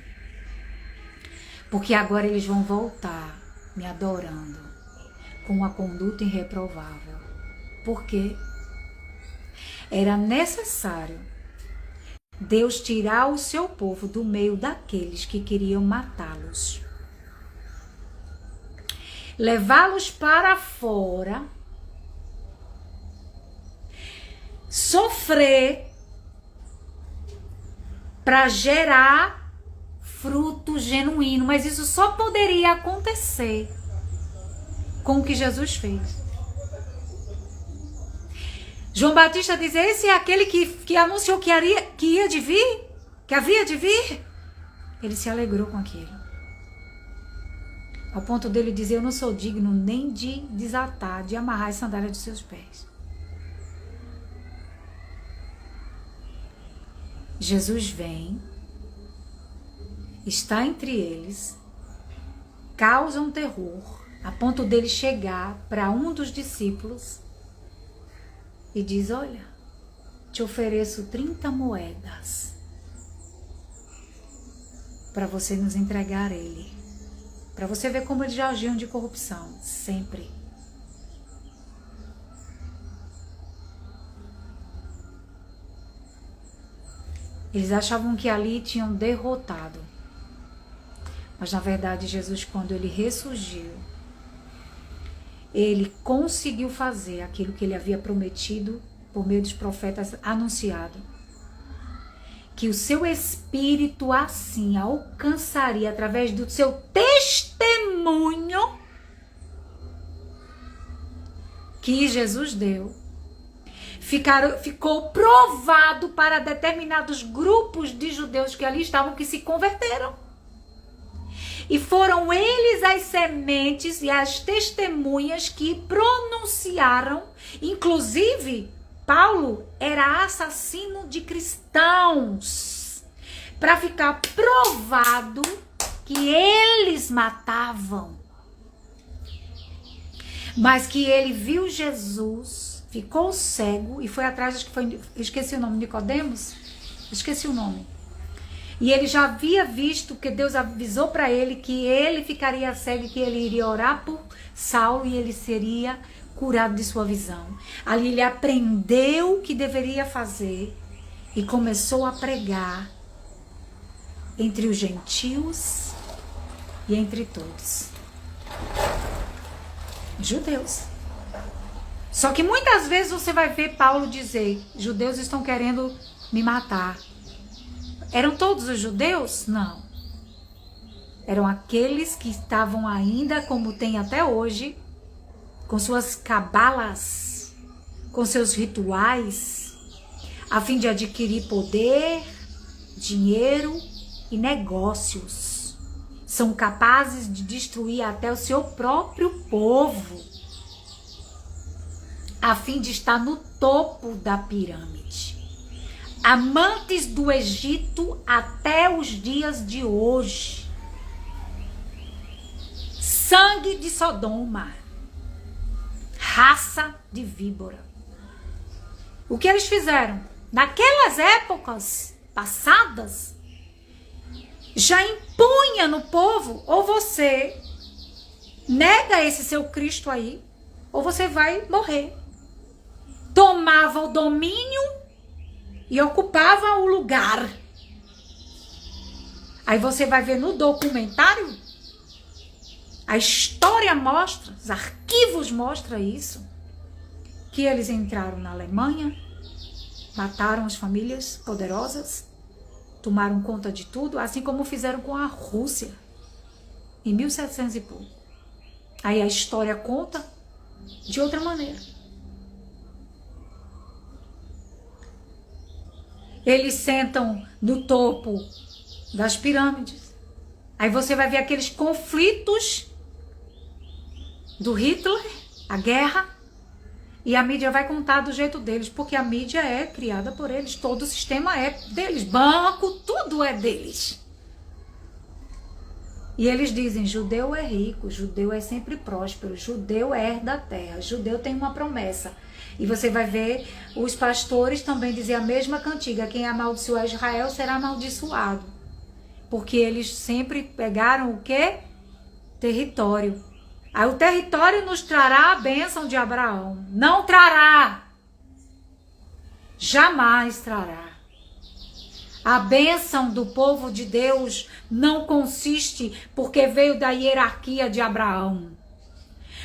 Porque agora eles vão voltar me adorando com uma conduta irreprovável. Por quê? Era necessário Deus tirar o seu povo do meio daqueles que queriam matá-los. Levá-los para fora, sofrer para gerar fruto genuíno. Mas isso só poderia acontecer com o que Jesus fez. João Batista diz: esse é aquele que anunciou que havia de vir. Ele se alegrou com aquilo. Ao ponto dele dizer: eu não sou digno nem de desatar, de amarrar as sandálias dos seus pés. Jesus vem, está entre eles, causa um terror, a ponto dele chegar para um dos discípulos e diz: olha, te ofereço 30 moedas para você nos entregar ele. Para você ver como eles já agiam de corrupção, sempre. Eles achavam que ali tinham derrotado. Mas na verdade Jesus, quando ele ressurgiu, ele conseguiu fazer aquilo que ele havia prometido por meio dos profetas, anunciado. Que o seu espírito assim alcançaria através do seu testemunho que Jesus deu. ficou provado para determinados grupos de judeus que ali estavam, que se converteram. E foram eles as sementes e as testemunhas que pronunciaram. Inclusive, Paulo era assassino de cristãos, para ficar provado que eles matavam. Mas que ele viu Jesus, ficou cego e foi atrás, acho que foi, esqueci o nome, Nicodemos? Esqueci o nome. E ele já havia visto, que Deus avisou para ele que ele ficaria cego, que ele iria orar por Saulo e ele seria curado de sua visão. Ali ele aprendeu o que deveria fazer e começou a pregar entre os gentios e entre todos. Judeus. Só que muitas vezes você vai ver Paulo dizer: judeus estão querendo me matar. Eram todos os judeus? Não. Eram aqueles que estavam ainda, como tem até hoje, com suas cabalas, com seus rituais, a fim de adquirir poder, dinheiro e negócios. São capazes de destruir até o seu próprio povo, a fim de estar no topo da pirâmide. Amantes do Egito até os dias de hoje. Sangue de Sodoma. Raça de víbora. O que eles fizeram? Naquelas épocas passadas, já impunha no povo: ou você nega esse seu Cristo aí, ou você vai morrer. Tomava o domínio e ocupava o lugar. Aí você vai ver no documentário, a história mostra, os arquivos mostram isso, que eles entraram na Alemanha, mataram as famílias poderosas, tomaram conta de tudo, assim como fizeram com a Rússia, em 1700 e pouco. Aí a história conta de outra maneira. Eles sentam no topo das pirâmides. Aí você vai ver aqueles conflitos do Hitler, a guerra, e a mídia vai contar do jeito deles, porque a mídia é criada por eles, todo o sistema é deles, banco, tudo é deles. E eles dizem: judeu é rico, judeu é sempre próspero, judeu herda a terra, judeu tem uma promessa. E você vai ver os pastores também dizer a mesma cantiga: quem amaldiçoar Israel será amaldiçoado. Porque eles sempre pegaram o quê? Território. Aí o território nos trará a bênção de Abraão. Não trará. Jamais trará. A bênção do povo de Deus não consiste porque veio da hierarquia de Abraão,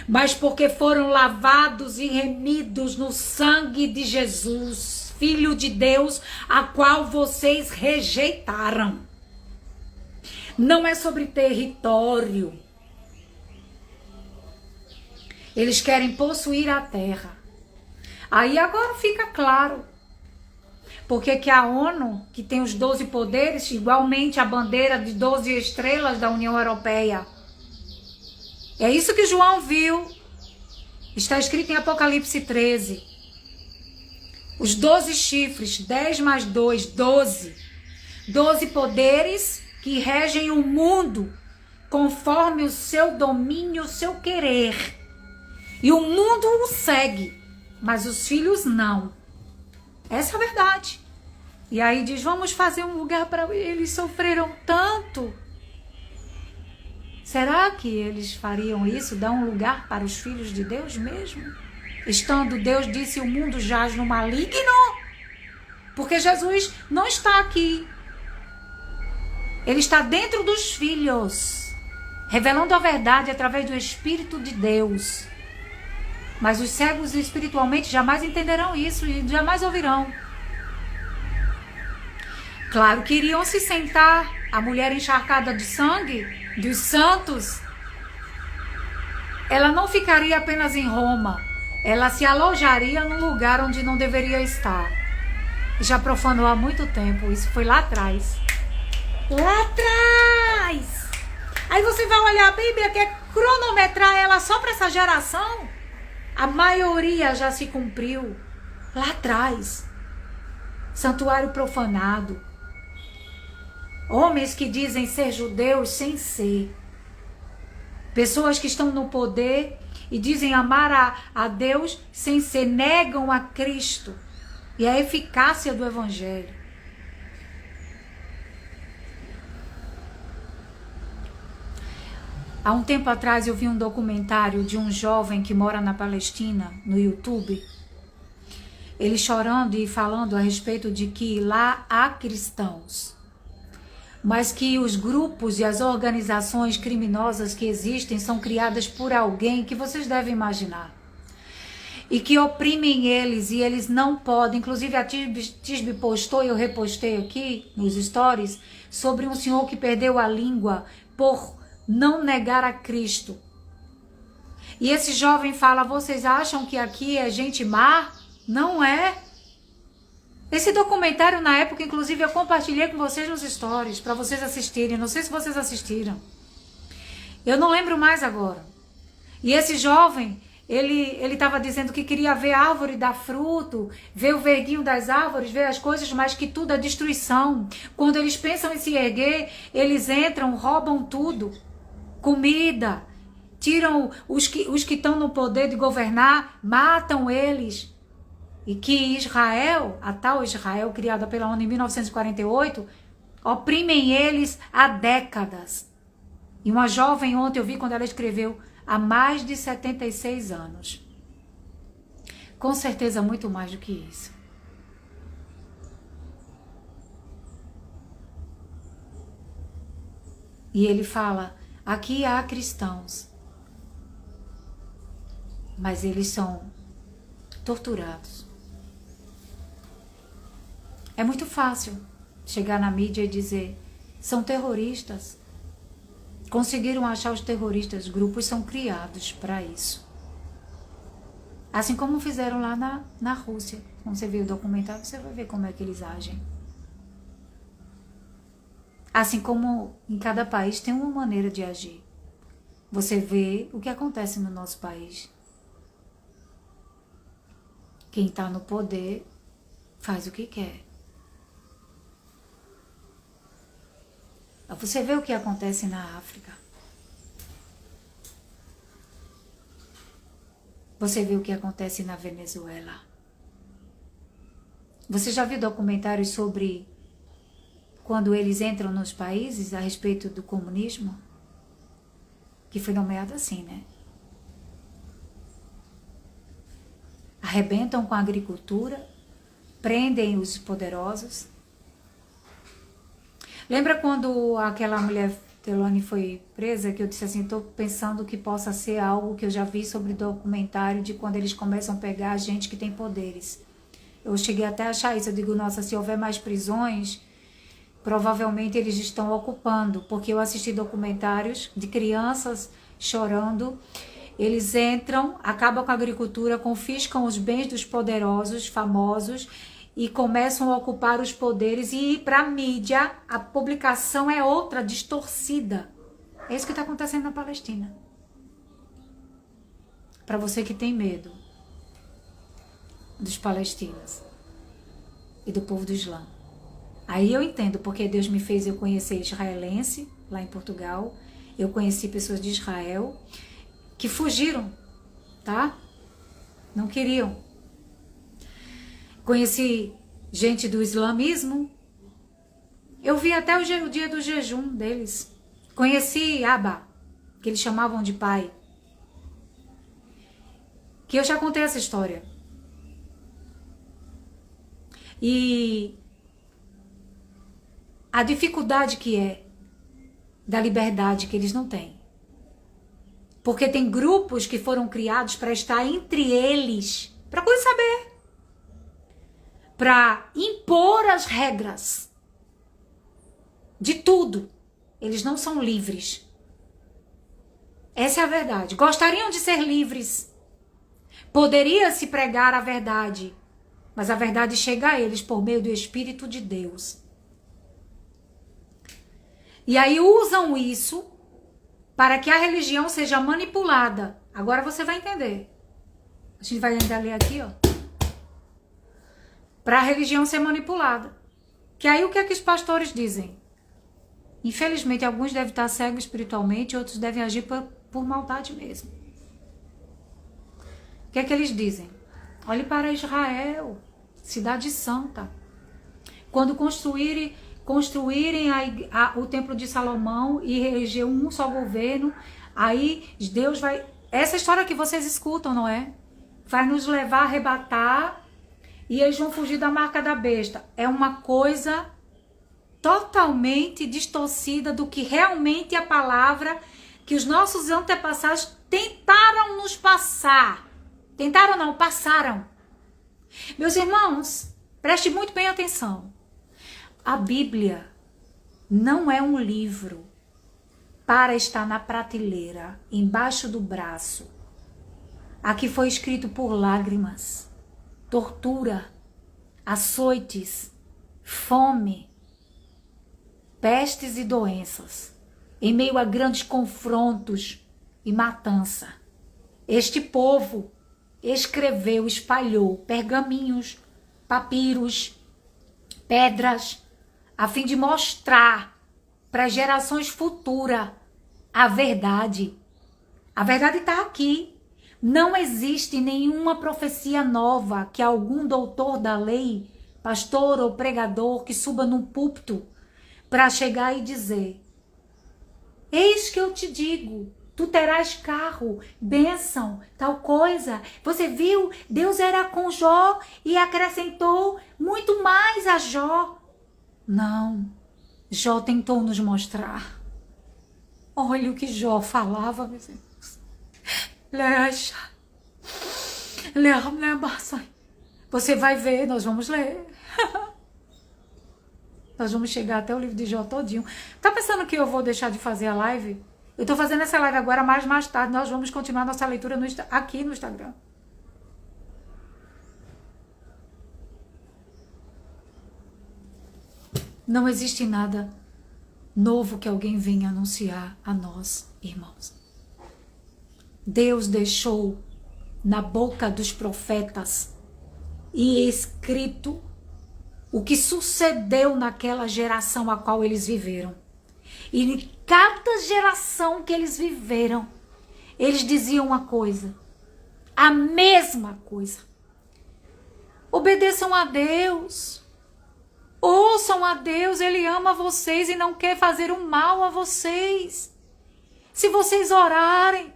mas porque foram lavados e remidos no sangue de Jesus, Filho de Deus, a qual vocês rejeitaram. Não é sobre território. Eles querem possuir a terra. Aí agora fica claro porque que a ONU, que tem os 12 poderes, igualmente a bandeira de 12 estrelas da União Europeia. É isso que João viu. Está escrito em Apocalipse 13. Os 12 chifres, 10 mais 2, 12. 12 poderes que regem o mundo conforme o seu domínio, o seu querer. E o mundo o segue, mas os filhos não. Essa é a verdade. E aí diz: vamos fazer um lugar para eles, sofreram tanto. Será que eles fariam isso? Dar um lugar para os filhos de Deus mesmo? Estando Deus disse: o mundo jaz no maligno. Porque Jesus não está aqui. Ele está dentro dos filhos, revelando a verdade através do Espírito de Deus. Mas os cegos espiritualmente jamais entenderão isso e jamais ouvirão. Claro que iriam se sentar, a mulher encharcada de sangue dos santos, ela não ficaria apenas em Roma, ela se alojaria num lugar onde não deveria estar. Já profanou há muito tempo, isso foi lá atrás. Lá atrás! Aí você vai olhar a Bíblia, quer cronometrar ela só para essa geração? A maioria já se cumpriu lá atrás. Santuário profanado. Homens que dizem ser judeus sem ser. Pessoas que estão no poder e dizem amar a Deus sem ser, negam a Cristo e a eficácia do Evangelho. Há um tempo atrás eu vi um documentário de um jovem que mora na Palestina, no YouTube. Ele chorando e falando a respeito de que lá há cristãos, mas que os grupos e as organizações criminosas que existem são criadas por alguém que vocês devem imaginar. E que oprimem eles e eles não podem. Inclusive a Tisbe postou e eu repostei aqui nos stories sobre um senhor que perdeu a língua por não negar a Cristo. E esse jovem fala, vocês acham que aqui é gente má? Não é. Esse documentário, na época, inclusive, eu compartilhei com vocês nos stories, para vocês assistirem. Não sei se vocês assistiram. Eu não lembro mais agora. E esse jovem, ele estava dizendo que queria ver a árvore dar fruto, ver o verdinho das árvores, ver as coisas, mas que tudo é destruição. Quando eles pensam em se erguer, eles entram, roubam tudo. Comida, tiram os que estão no poder de governar, matam eles. E que Israel, a tal Israel criada pela ONU em 1948, oprimem eles há décadas. E uma jovem ontem eu vi quando ela escreveu há mais de 76 anos. Com certeza muito mais do que isso. E ele fala, aqui há cristãos, mas eles são torturados. É muito fácil chegar na mídia e dizer, são terroristas. Conseguiram achar os terroristas, grupos são criados para isso. Assim como fizeram lá na Rússia. Quando você vê o documentário, você vai ver como é que eles agem. Assim como em cada país tem uma maneira de agir. Você vê o que acontece no nosso país. Quem está no poder faz o que quer. Você vê o que acontece na África. Você vê o que acontece na Venezuela. Você já viu documentários sobre quando eles entram nos países a respeito do comunismo? Que foi nomeado assim, né? Arrebentam com a agricultura, prendem os poderosos. Lembra quando aquela mulher Telone foi presa, que eu disse assim, estou pensando que possa ser algo que eu já vi sobre documentário de quando eles começam a pegar a gente que tem poderes. Eu cheguei até a achar isso, eu digo, nossa, se houver mais prisões, provavelmente eles estão ocupando, porque eu assisti documentários de crianças chorando, eles entram, acabam com a agricultura, confiscam os bens dos poderosos, famosos, e começam a ocupar os poderes e ir para a mídia, a publicação é outra, distorcida. É isso que está acontecendo na Palestina. Para você que tem medo dos palestinos e do povo do Islã. Aí eu entendo, porque Deus me fez eu conhecer israelense, lá em Portugal. Eu conheci pessoas de Israel que fugiram, tá? Não queriam. Conheci gente do islamismo. Eu vi até o dia do jejum deles. Conheci Abba, que eles chamavam de pai. Que eu já contei essa história. E a dificuldade que é da liberdade que eles não têm. Porque tem grupos que foram criados para estar entre eles, para coisa saber. Para impor as regras de tudo. Eles não são livres. Essa é a verdade. Gostariam de ser livres. Poderia se pregar a verdade, mas a verdade chega a eles por meio do Espírito de Deus. E aí usam isso para que a religião seja manipulada. Agora você vai entender. A gente vai ainda ler aqui, ó. Para a religião ser manipulada. Que aí o que é que os pastores dizem? Infelizmente, alguns devem estar cegos espiritualmente, outros devem agir por maldade mesmo. O que é que eles dizem? Olhe para Israel, cidade santa. Quando construírem o templo de Salomão e reger um só governo, aí Deus vai... Essa história que vocês escutam, não é? Vai nos levar a arrebatar e eles vão fugir da marca da besta. É uma coisa totalmente distorcida do que realmente a palavra que os nossos antepassados tentaram nos passar. Tentaram não, passaram. Meus irmãos, preste muito bem atenção. A Bíblia não é um livro para estar na prateleira, embaixo do braço. Aqui foi escrito por lágrimas, tortura, açoites, fome, pestes e doenças, em meio a grandes confrontos e matança. Este povo escreveu, espalhou pergaminhos, papiros, pedras, a fim de mostrar para as gerações futuras a verdade. A verdade está aqui. Não existe nenhuma profecia nova que algum doutor da lei, pastor ou pregador, que suba num púlpito para chegar e dizer: eis que eu te digo, tu terás carro, bênção, tal coisa. Você viu? Deus era com Jó e acrescentou muito mais a Jó. Não, Jó tentou nos mostrar. Olha o que Jó falava, meus irmãos. Você vai ver, nós vamos ler. Nós vamos chegar até o livro de Jó todinho. Tá pensando que eu vou deixar de fazer a live? Eu tô fazendo essa live agora, mas mais tarde nós vamos continuar nossa leitura aqui no Instagram. Não existe nada novo que alguém venha anunciar a nós, irmãos. Deus deixou na boca dos profetas e escrito o que sucedeu naquela geração a qual eles viveram. E em cada geração que eles viveram, eles diziam uma coisa, a mesma coisa. Obedeçam a Deus. Ouçam a Deus, Ele ama vocês e não quer fazer o mal a vocês. Se vocês orarem,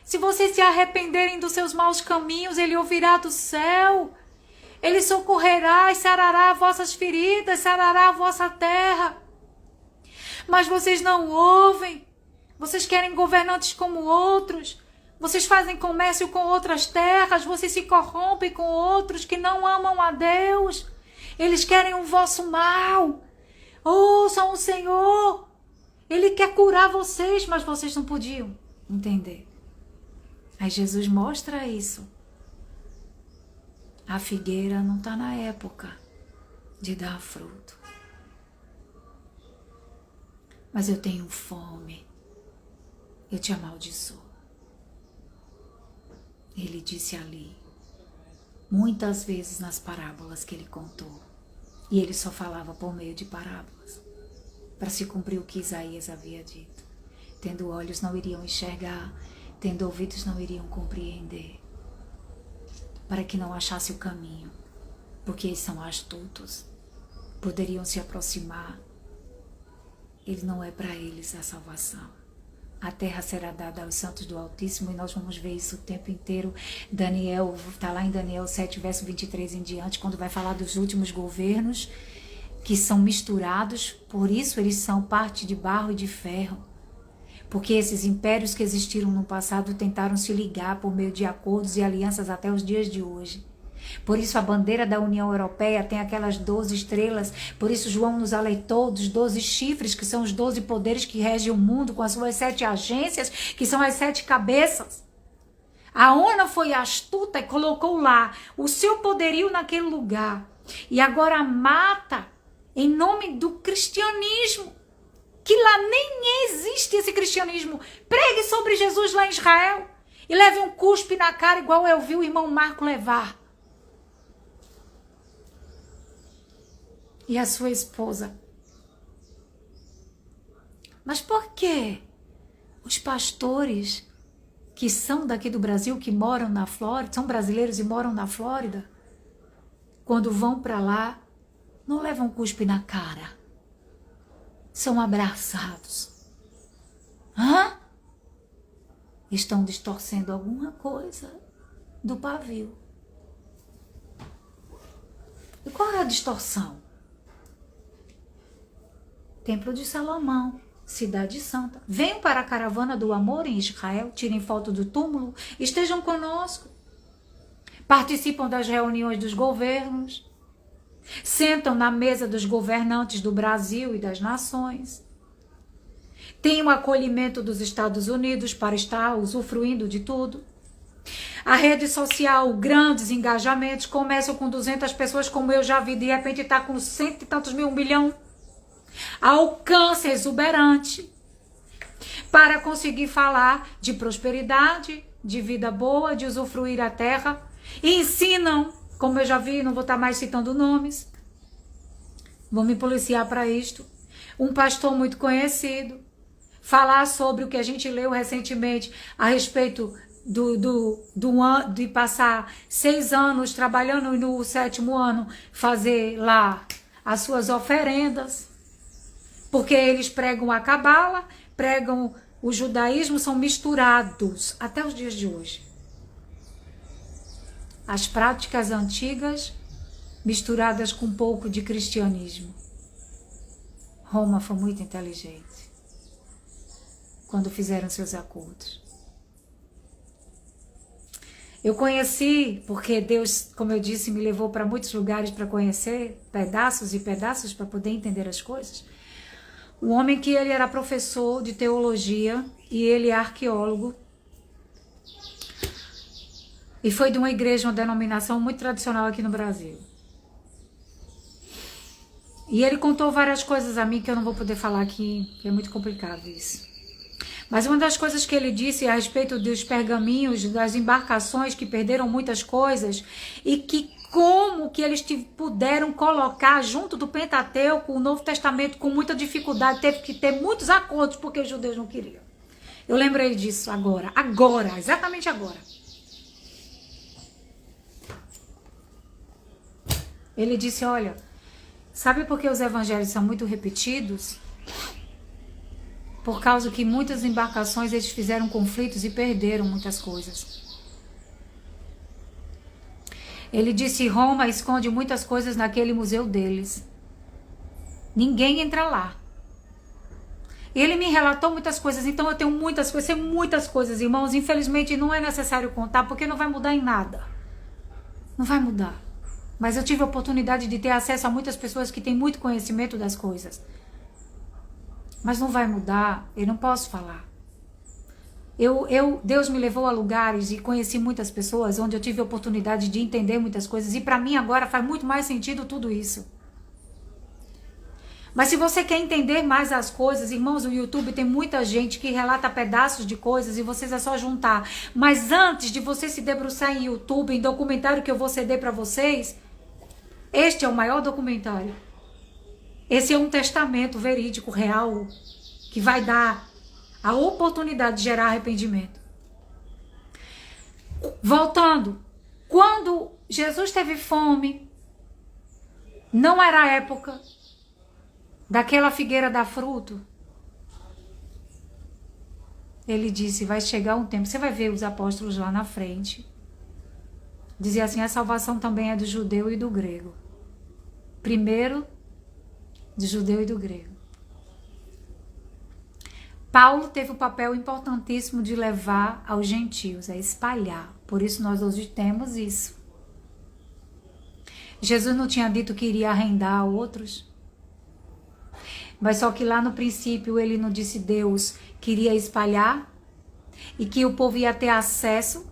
se vocês se arrependerem dos seus maus caminhos, Ele ouvirá do céu. Ele socorrerá e sarará vossas feridas, sarará a vossa terra. Mas vocês não ouvem. Vocês querem governantes como outros. Vocês fazem comércio com outras terras. Vocês se corrompem com outros que não amam a Deus. Eles querem o vosso mal. Ouçam o Senhor. Ele quer curar vocês, mas vocês não podiam entender. Aí Jesus mostra isso. A figueira não está na época de dar fruto. Mas eu tenho fome. Eu te amaldiçoo. Ele disse ali, muitas vezes nas parábolas que ele contou. E ele só falava por meio de parábolas, para se cumprir o que Isaías havia dito. Tendo olhos não iriam enxergar, tendo ouvidos não iriam compreender, para que não achasse o caminho, porque eles são astutos, poderiam se aproximar. Ele não é para eles a salvação. A terra será dada aos santos do Altíssimo, e nós vamos ver isso o tempo inteiro. Daniel, está lá em Daniel 7, verso 23 em diante, quando vai falar dos últimos governos, que são misturados, por isso eles são parte de barro e de ferro. Porque esses impérios que existiram no passado tentaram se ligar por meio de acordos e alianças até os dias de hoje. Por isso a bandeira da União Europeia tem aquelas 12 estrelas, por isso João nos alertou dos 12 chifres, que são os 12 poderes que regem o mundo, com as suas 7 agências, que são as 7 cabeças. A ONU foi astuta e colocou lá o seu poderio naquele lugar. E agora mata em nome do cristianismo. Que lá nem existe esse cristianismo. Pregue sobre Jesus lá em Israel. E leve um cuspe na cara igual eu vi o irmão Marco levar. E a sua esposa. Mas por que os pastores que são daqui do Brasil, que moram na Flórida, são brasileiros e moram na Flórida, quando vão para lá, não levam cuspe na cara? São abraçados. Hã? Estão distorcendo alguma coisa do pavio. E qual é a distorção? Templo de Salomão, Cidade Santa. Venham para a caravana do amor em Israel, tirem foto do túmulo, estejam conosco. Participam das reuniões dos governos, sentam na mesa dos governantes do Brasil e das nações. Tem o acolhimento dos Estados Unidos para estar usufruindo de tudo. A rede social, grandes engajamentos, começam com 200 pessoas, como eu já vi, de repente está com 100 e tantos mil, 1 milhão. Alcance exuberante para conseguir falar de prosperidade, de vida boa, de usufruir a terra. E ensinam, como eu já vi, não vou estar mais citando nomes, vou me policiar para isto, um pastor muito conhecido, falar sobre o que a gente leu recentemente a respeito de passar 6 anos trabalhando e no 7º ano fazer lá as suas oferendas, porque eles pregam a cabala, pregam o judaísmo, são misturados até os dias de hoje. As práticas antigas misturadas com um pouco de cristianismo. Roma foi muito inteligente quando fizeram seus acordos. Eu conheci, porque Deus, como eu disse, me levou para muitos lugares para conhecer, pedaços e pedaços para poder entender as coisas. Um homem que ele era professor de teologia e ele é arqueólogo. E foi de uma igreja, uma denominação muito tradicional aqui no Brasil. E ele contou várias coisas a mim que eu não vou poder falar aqui, que é muito complicado isso. Mas uma das coisas que ele disse a respeito dos pergaminhos, das embarcações que perderam muitas coisas e que como que eles puderam colocar junto do Pentateuco o Novo Testamento com muita dificuldade, teve que ter muitos acordos porque os judeus não queriam. Eu lembrei disso agora, exatamente agora. Ele disse, olha, sabe por que os evangelhos são muito repetidos? Por causa que muitas embarcações eles fizeram conflitos e perderam muitas coisas. Ele disse, Roma esconde muitas coisas naquele museu deles. Ninguém entra lá. Ele me relatou muitas coisas, então eu tenho muitas coisas, irmãos. Infelizmente não é necessário contar, porque não vai mudar em nada. Não vai mudar. Mas eu tive a oportunidade de ter acesso a muitas pessoas que têm muito conhecimento das coisas. Mas não vai mudar, eu não posso falar. Deus me levou a lugares e conheci muitas pessoas onde eu tive a oportunidade de entender muitas coisas. E para mim agora faz muito mais sentido tudo isso. Mas se você quer entender mais as coisas, irmãos, no YouTube tem muita gente que relata pedaços de coisas e vocês é só juntar. Mas antes de você se debruçar em YouTube, em documentário que eu vou ceder para vocês, este é o maior documentário. Esse é um testamento verídico, real, que vai dar a oportunidade de gerar arrependimento. Voltando, quando Jesus teve fome, não era a época daquela figueira dar fruto. Ele disse, vai chegar um tempo, você vai ver os apóstolos lá na frente. Dizia assim, a salvação também é do judeu e do grego. Primeiro, do judeu e do grego. Paulo teve um papel importantíssimo de levar aos gentios, a espalhar. Por isso nós hoje temos isso. Jesus não tinha dito que iria arrendar a outros. Mas só que lá no princípio ele não disse Deus queria espalhar e que o povo ia ter acesso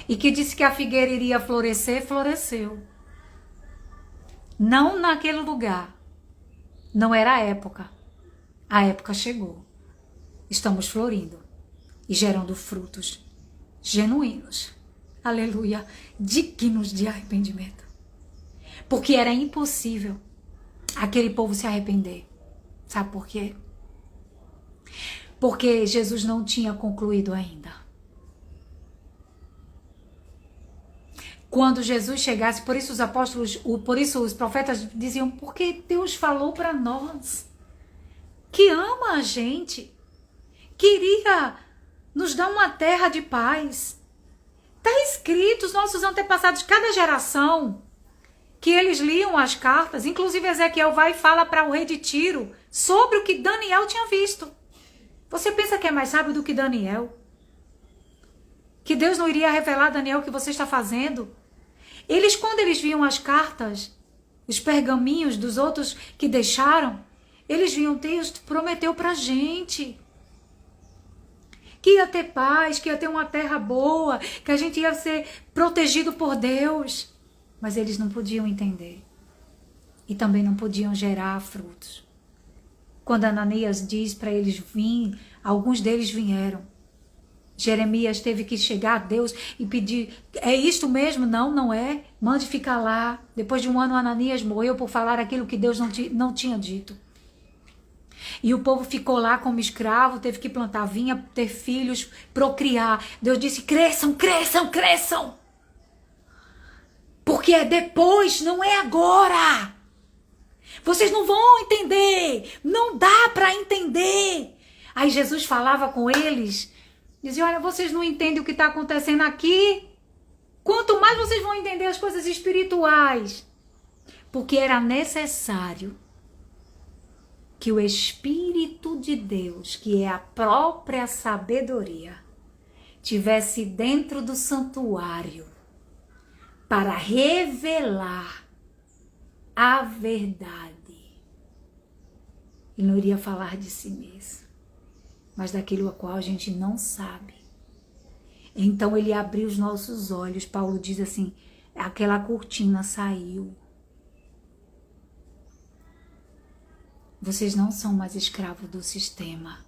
E que disse que a figueira iria florescer, floresceu. Não naquele lugar. Não era a época. A época chegou. Estamos florindo e gerando frutos genuínos. Aleluia. Dignos de arrependimento. Porque era impossível aquele povo se arrepender. Sabe por quê? Porque Jesus não tinha concluído ainda. Quando Jesus chegasse, por isso os apóstolos, por isso os profetas diziam, porque Deus falou para nós que ama a gente, queria nos dar uma terra de paz. Está escrito, os nossos antepassados, cada geração, que eles liam as cartas, inclusive Ezequiel vai e fala para o rei de Tiro sobre o que Daniel tinha visto. Você pensa que é mais sábio do que Daniel? Que Deus não iria revelar a Daniel o que você está fazendo? Eles, quando eles viam as cartas, os pergaminhos dos outros que deixaram, eles viam, Deus prometeu pra gente que ia ter paz, que ia ter uma terra boa, que a gente ia ser protegido por Deus. Mas eles não podiam entender. E também não podiam gerar frutos. Quando Ananias diz para eles virem, alguns deles vieram. Jeremias teve que chegar a Deus e pedir, é isto mesmo? Não, não é. Mande ficar lá. Depois de um ano, Ananias morreu por falar aquilo que Deus não tinha dito. E o povo ficou lá como escravo, teve que plantar vinha, ter filhos, procriar. Deus disse, cresçam, cresçam, cresçam. Porque é depois, não é agora. Vocês não vão entender. Não dá para entender. Aí Jesus falava com eles, dizia, olha, vocês não entendem o que está acontecendo aqui. Quanto mais vocês vão entender as coisas espirituais. Porque era necessário que o Espírito de Deus, que é a própria sabedoria, tivesse dentro do santuário para revelar a verdade. Ele não iria falar de si mesmo, mas daquilo a qual a gente não sabe. Então ele abriu os nossos olhos. Paulo diz assim, aquela cortina saiu. Vocês não são mais escravos do sistema.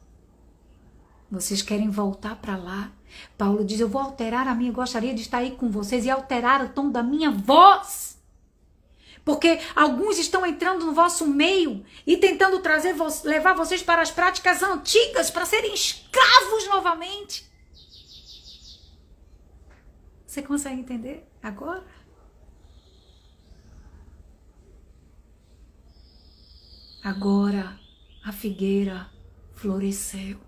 Vocês querem voltar para lá? Paulo diz, eu vou alterar a minha, gostaria de estar aí com vocês e alterar o tom da minha voz. Porque alguns estão entrando no vosso meio e tentando levar vocês para as práticas antigas, para serem escravos novamente. Você consegue entender agora? Agora a figueira floresceu.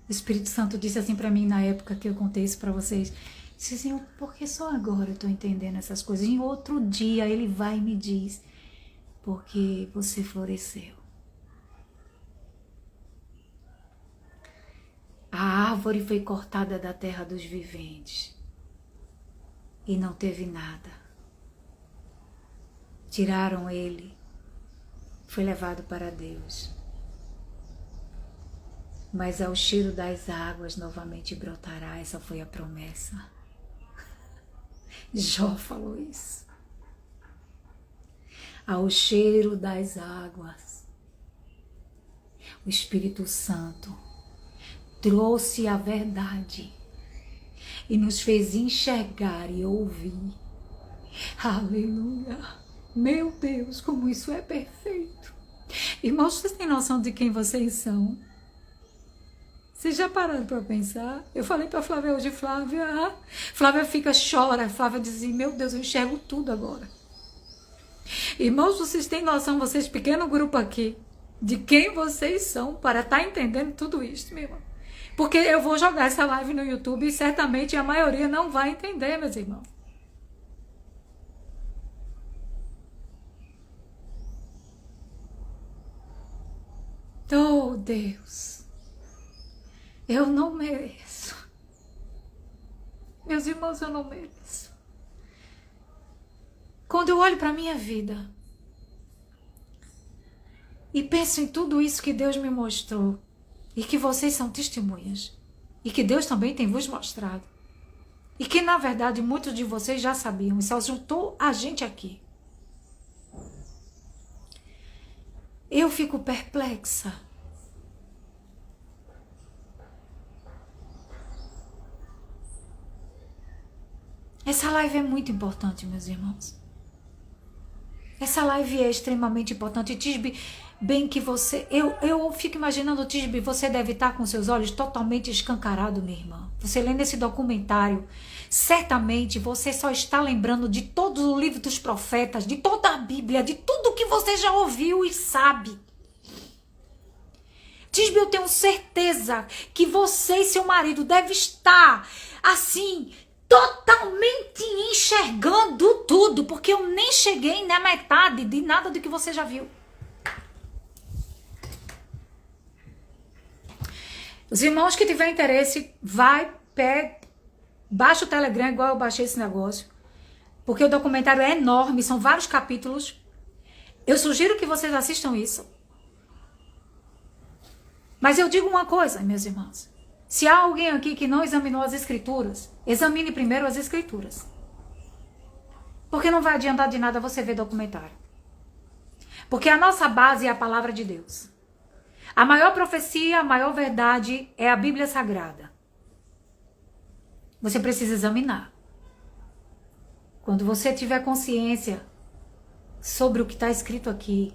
O Espírito Santo disse assim para mim na época que eu contei isso para vocês. Disse assim, por que só agora eu estou entendendo essas coisas? Em outro dia ele vai e me diz, porque você floresceu. A árvore foi cortada da terra dos viventes e não teve nada. Tiraram ele. Foi levado para Deus. Mas ao cheiro das águas novamente brotará. Essa foi a promessa. Jó falou isso. Ao cheiro das águas, o Espírito Santo trouxe a verdade e nos fez enxergar e ouvir. Aleluia! Meu Deus, como isso é perfeito. Irmãos, vocês têm noção de quem vocês são? Vocês já pararam para pensar? Eu falei para Flávia hoje, Flávia chora. Flávia diz assim, meu Deus, eu enxergo tudo agora. Irmãos, vocês têm noção, vocês, pequeno grupo aqui, de quem vocês são para estar entendendo tudo isso, meu irmão? Porque eu vou jogar essa live no YouTube e certamente a maioria não vai entender, meus irmãos. Oh, Deus, eu não mereço. Meus irmãos, eu não mereço. Quando eu olho para a minha vida e penso em tudo isso que Deus me mostrou e que vocês são testemunhas e que Deus também tem vos mostrado, E que, na verdade, muitos de vocês já sabiam. E só juntou a gente aqui. Eu fico perplexa. Essa live é muito importante, meus irmãos. Essa live é extremamente importante. Tisbe, bem que você... Eu fico imaginando, Tisbe, você deve estar com seus olhos totalmente escancarados, minha irmã. Você lendo esse documentário, certamente você só está lembrando de todos os livros dos profetas, de toda a Bíblia, de tudo que você já ouviu e sabe. Tisbe, eu tenho certeza que você e seu marido devem estar, assim, totalmente enxergando tudo, porque eu nem cheguei na metade de nada do que você já viu. Os irmãos que tiverem interesse, baixa o Telegram, igual eu baixei esse negócio, porque o documentário é enorme, são vários capítulos. Eu sugiro que vocês assistam isso. Mas eu digo uma coisa, meus irmãos. Se há alguém aqui que não examinou as escrituras, examine primeiro as escrituras. Porque não vai adiantar de nada você ver documentário. Porque a nossa base é a palavra de Deus. A maior profecia, a maior verdade é a Bíblia Sagrada. Você precisa examinar. Quando você tiver consciência sobre o que está escrito aqui,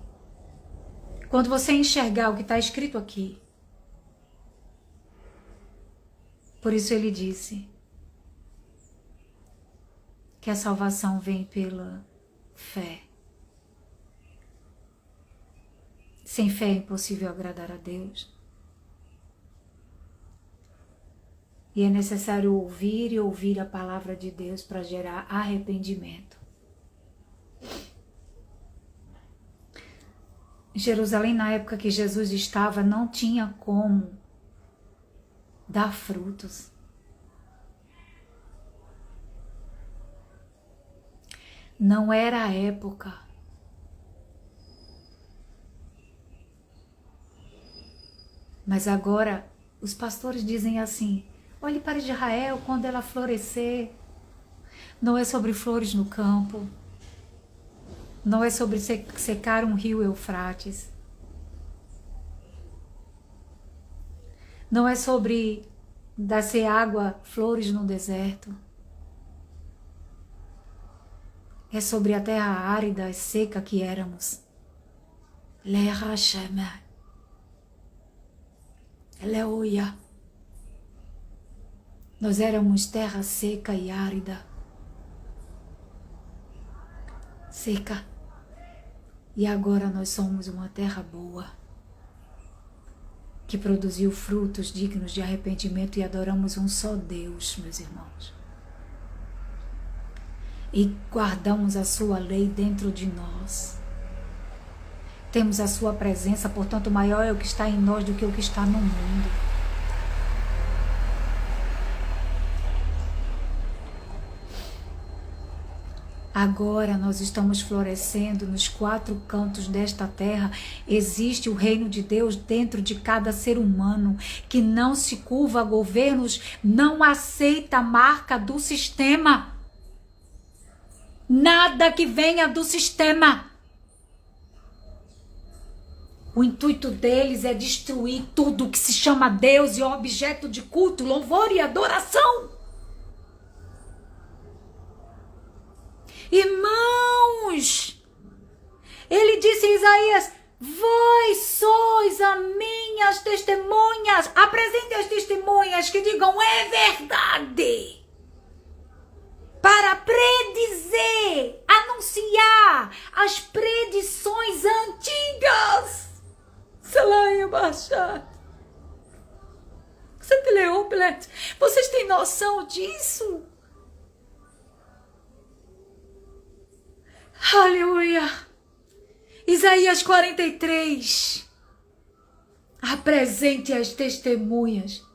quando você enxergar o que está escrito aqui, por isso ele disse que a salvação vem pela fé. Sem fé é impossível agradar a Deus. E é necessário ouvir e ouvir a palavra de Deus para gerar arrependimento. Em Jerusalém, na época que Jesus estava, não tinha como dar frutos. Não era a época. Mas agora os pastores dizem assim: olhe para Israel quando ela florescer. Não é sobre flores no campo. Não é sobre secar um rio Eufrates. Não é sobre dar-se água, flores no deserto. É sobre a terra árida e seca que éramos. Aleluia. Nós éramos terra seca e árida. Seca. E agora nós somos uma terra boa, que produziu frutos dignos de arrependimento e adoramos um só Deus, meus irmãos. E guardamos a sua lei dentro de nós. Temos a sua presença, portanto maior é o que está em nós do que o que está no mundo. Agora nós estamos florescendo nos quatro cantos desta terra. Existe o reino de Deus dentro de cada ser humano, que não se curva a governos, não aceita a marca do sistema. Nada que venha do sistema. O intuito deles é destruir tudo que se chama Deus e objeto de culto, louvor e adoração. Irmãos, ele disse em Isaías: vós sois as minhas testemunhas. Apresente as testemunhas que digam é verdade. Para predizer, anunciar as predições antigas. Salaia Bachat. Vocês têm noção disso? Aleluia. Isaías 43. Apresente as testemunhas.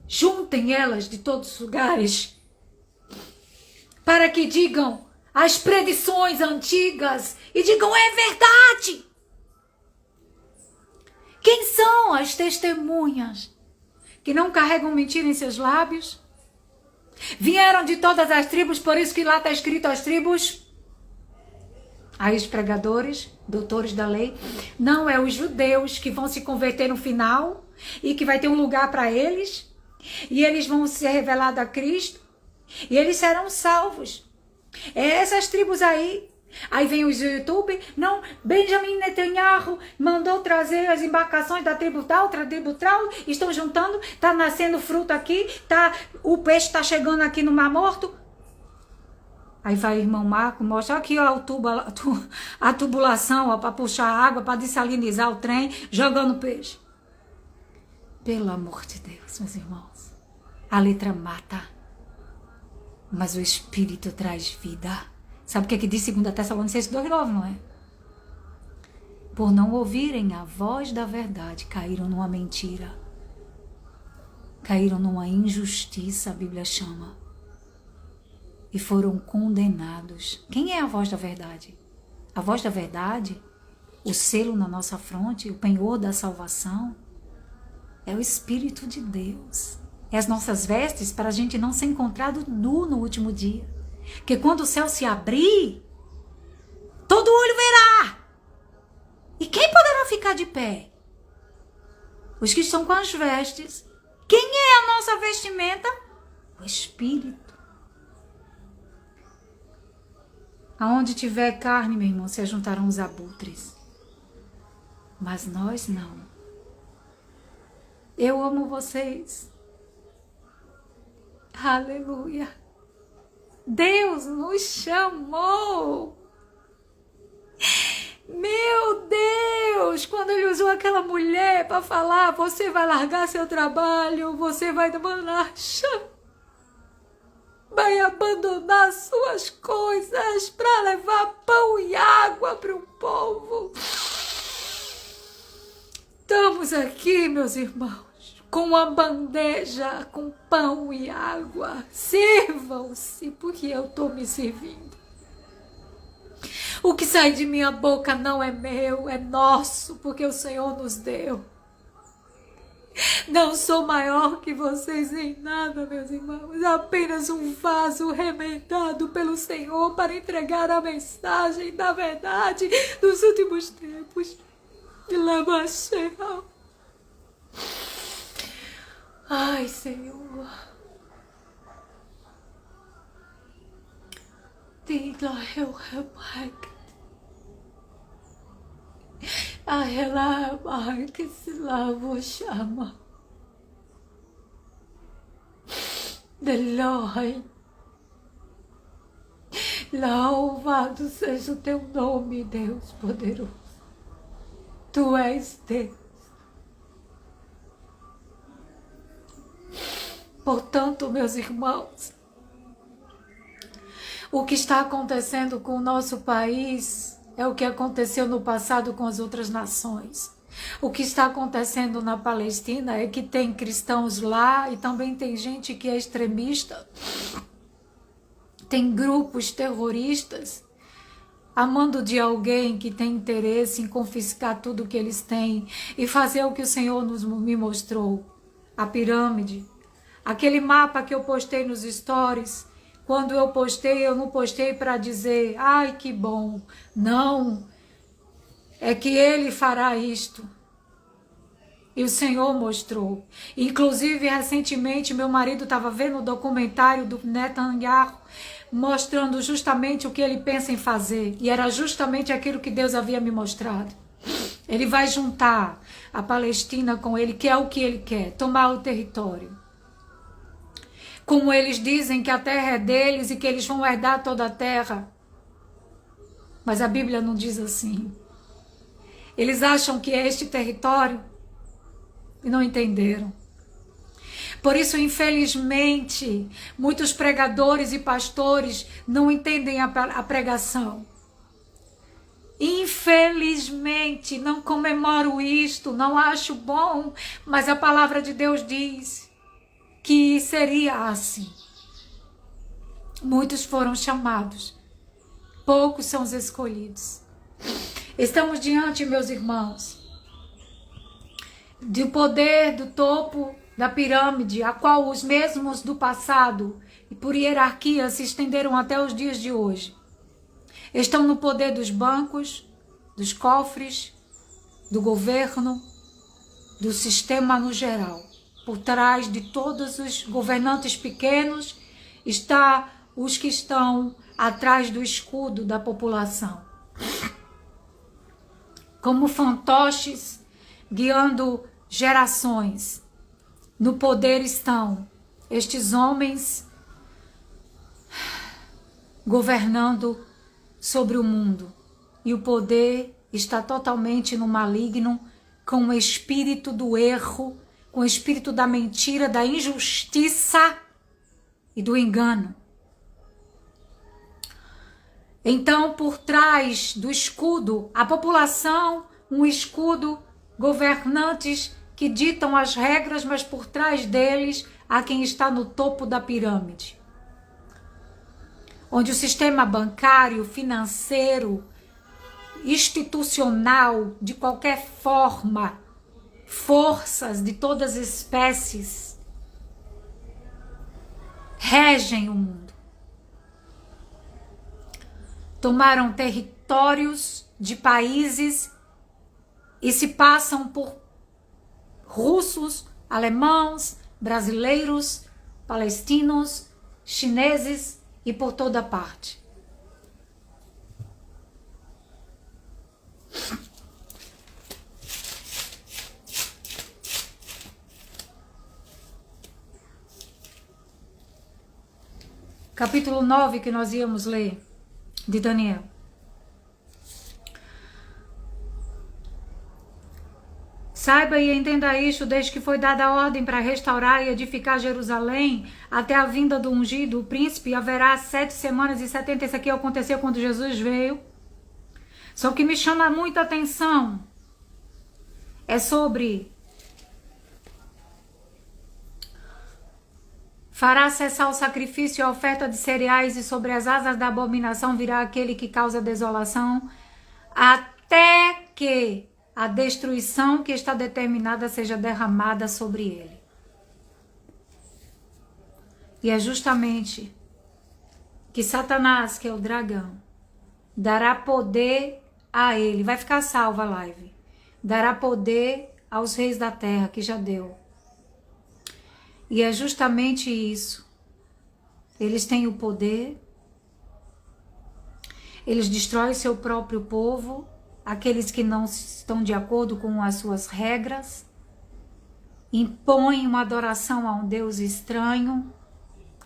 Juntem elas de todos os lugares. Para que digam as predições antigas. E digam é verdade. Quem são as testemunhas? Que não carregam mentira em seus lábios? Vieram de todas as tribos, por isso que lá está escrito as tribos. Aí os pregadores, doutores da lei, não é os judeus que vão se converter no final e que vai ter um lugar para eles e eles vão ser revelados a Cristo e eles serão salvos. É essas tribos aí. Aí vem os YouTube, não, Benjamin Netanyahu mandou trazer as embarcações da tribo tal, estão juntando, tá nascendo fruto aqui, tá, o peixe está chegando aqui no Mar Morto. Aí vai o irmão Marco, mostra aqui ó, a tubulação para puxar água, para dessalinizar o trem, jogando peixe. Pelo amor de Deus, meus irmãos. A letra mata, mas o Espírito traz vida. Sabe o que diz 2 Tessalonicenses 2,9, não é? Por não ouvirem a voz da verdade, caíram numa mentira. Caíram numa injustiça, a Bíblia chama. E foram condenados. Quem é a voz da verdade? A voz da verdade, o selo na nossa fronte, o penhor da salvação, é o Espírito de Deus. É as nossas vestes para a gente não ser encontrado nu no último dia. Porque quando o céu se abrir, todo olho verá. E quem poderá ficar de pé? Os que estão com as vestes. Quem é a nossa vestimenta? O Espírito. Aonde tiver carne, meu irmão, se juntarão os abutres. Mas nós não. Eu amo vocês. Aleluia. Deus nos chamou. Meu Deus, quando ele usou aquela mulher para falar, você vai largar seu trabalho, você vai abandonar, vai abandonar suas coisas para levar pão e água para o povo. Estamos aqui, meus irmãos, com uma bandeja com pão e água. Sirvam-se, porque eu estou me servindo. O que sai de minha boca não é meu, é nosso, porque o Senhor nos deu. Não sou maior que vocês em nada, meus irmãos. Apenas um vaso remendado pelo Senhor para entregar a mensagem da verdade dos últimos tempos. Ai, Senhor. Diga eu remarque. A remarque se lá vou chamar. Deloi. Louvado seja o teu nome, Deus poderoso. Tu és Deus. Portanto, meus irmãos, o que está acontecendo com o nosso país é o que aconteceu no passado com as outras nações. O que está acontecendo na Palestina é que tem cristãos lá e também tem gente que é extremista. Tem grupos terroristas amando de alguém que tem interesse em confiscar tudo que eles têm e fazer o que o Senhor me mostrou. A pirâmide. Aquele mapa que eu postei nos stories. Quando eu postei, eu não postei para dizer, ai que bom. Não, é que ele fará isto. E o Senhor mostrou. Inclusive, recentemente, meu marido estava vendo o documentário do Netanyahu, mostrando justamente o que ele pensa em fazer. E era justamente aquilo que Deus havia me mostrado. Ele vai juntar a Palestina com ele, que é o que ele quer, tomar o território. Como eles dizem que a terra é deles e que eles vão herdar toda a terra. Mas a Bíblia não diz assim. Eles acham que é este território e não entenderam. Por isso, infelizmente, muitos pregadores e pastores não entendem a pregação. Infelizmente, não comemoro isto, não acho bom, mas a palavra de Deus diz que seria assim. Muitos foram chamados, poucos são os escolhidos. Estamos diante, meus irmãos, do poder do topo da pirâmide, a qual os mesmos do passado e por hierarquia se estenderam até os dias de hoje, estão no poder dos bancos, dos cofres, do governo, do sistema no geral. Por trás de todos os governantes pequenos está os que estão atrás do escudo da população. Como fantoches guiando gerações, no poder estão estes homens governando sobre o mundo. E o poder está totalmente no maligno, com o espírito do erro, com o espírito da mentira, da injustiça e do engano. Então, por trás do escudo, a população, um escudo, governantes que ditam as regras, mas por trás deles há quem está no topo da pirâmide. Onde o sistema bancário, financeiro, institucional, de qualquer forma, forças de todas as espécies, regem o mundo. Tomaram territórios de países e se passam por russos, alemãos, brasileiros, palestinos, chineses e por toda parte. Capítulo 9 que nós íamos ler, de Daniel. Saiba e entenda isto, desde que foi dada a ordem para restaurar e edificar Jerusalém, até a vinda do ungido, o príncipe, haverá 7 semanas e 70. Isso aqui aconteceu quando Jesus veio. Só que me chama muita atenção é sobre: fará cessar o sacrifício e a oferta de cereais, e sobre as asas da abominação virá aquele que causa desolação, até que a destruição que está determinada seja derramada sobre ele. E é justamente que Satanás, que é o dragão, dará poder a ele. Vai ficar salva a live. Dará poder aos reis da terra, que já deu. E é justamente isso. Eles têm o poder. Eles destroem seu próprio povo. Aqueles que não estão de acordo com as suas regras, impõem uma adoração a um Deus estranho,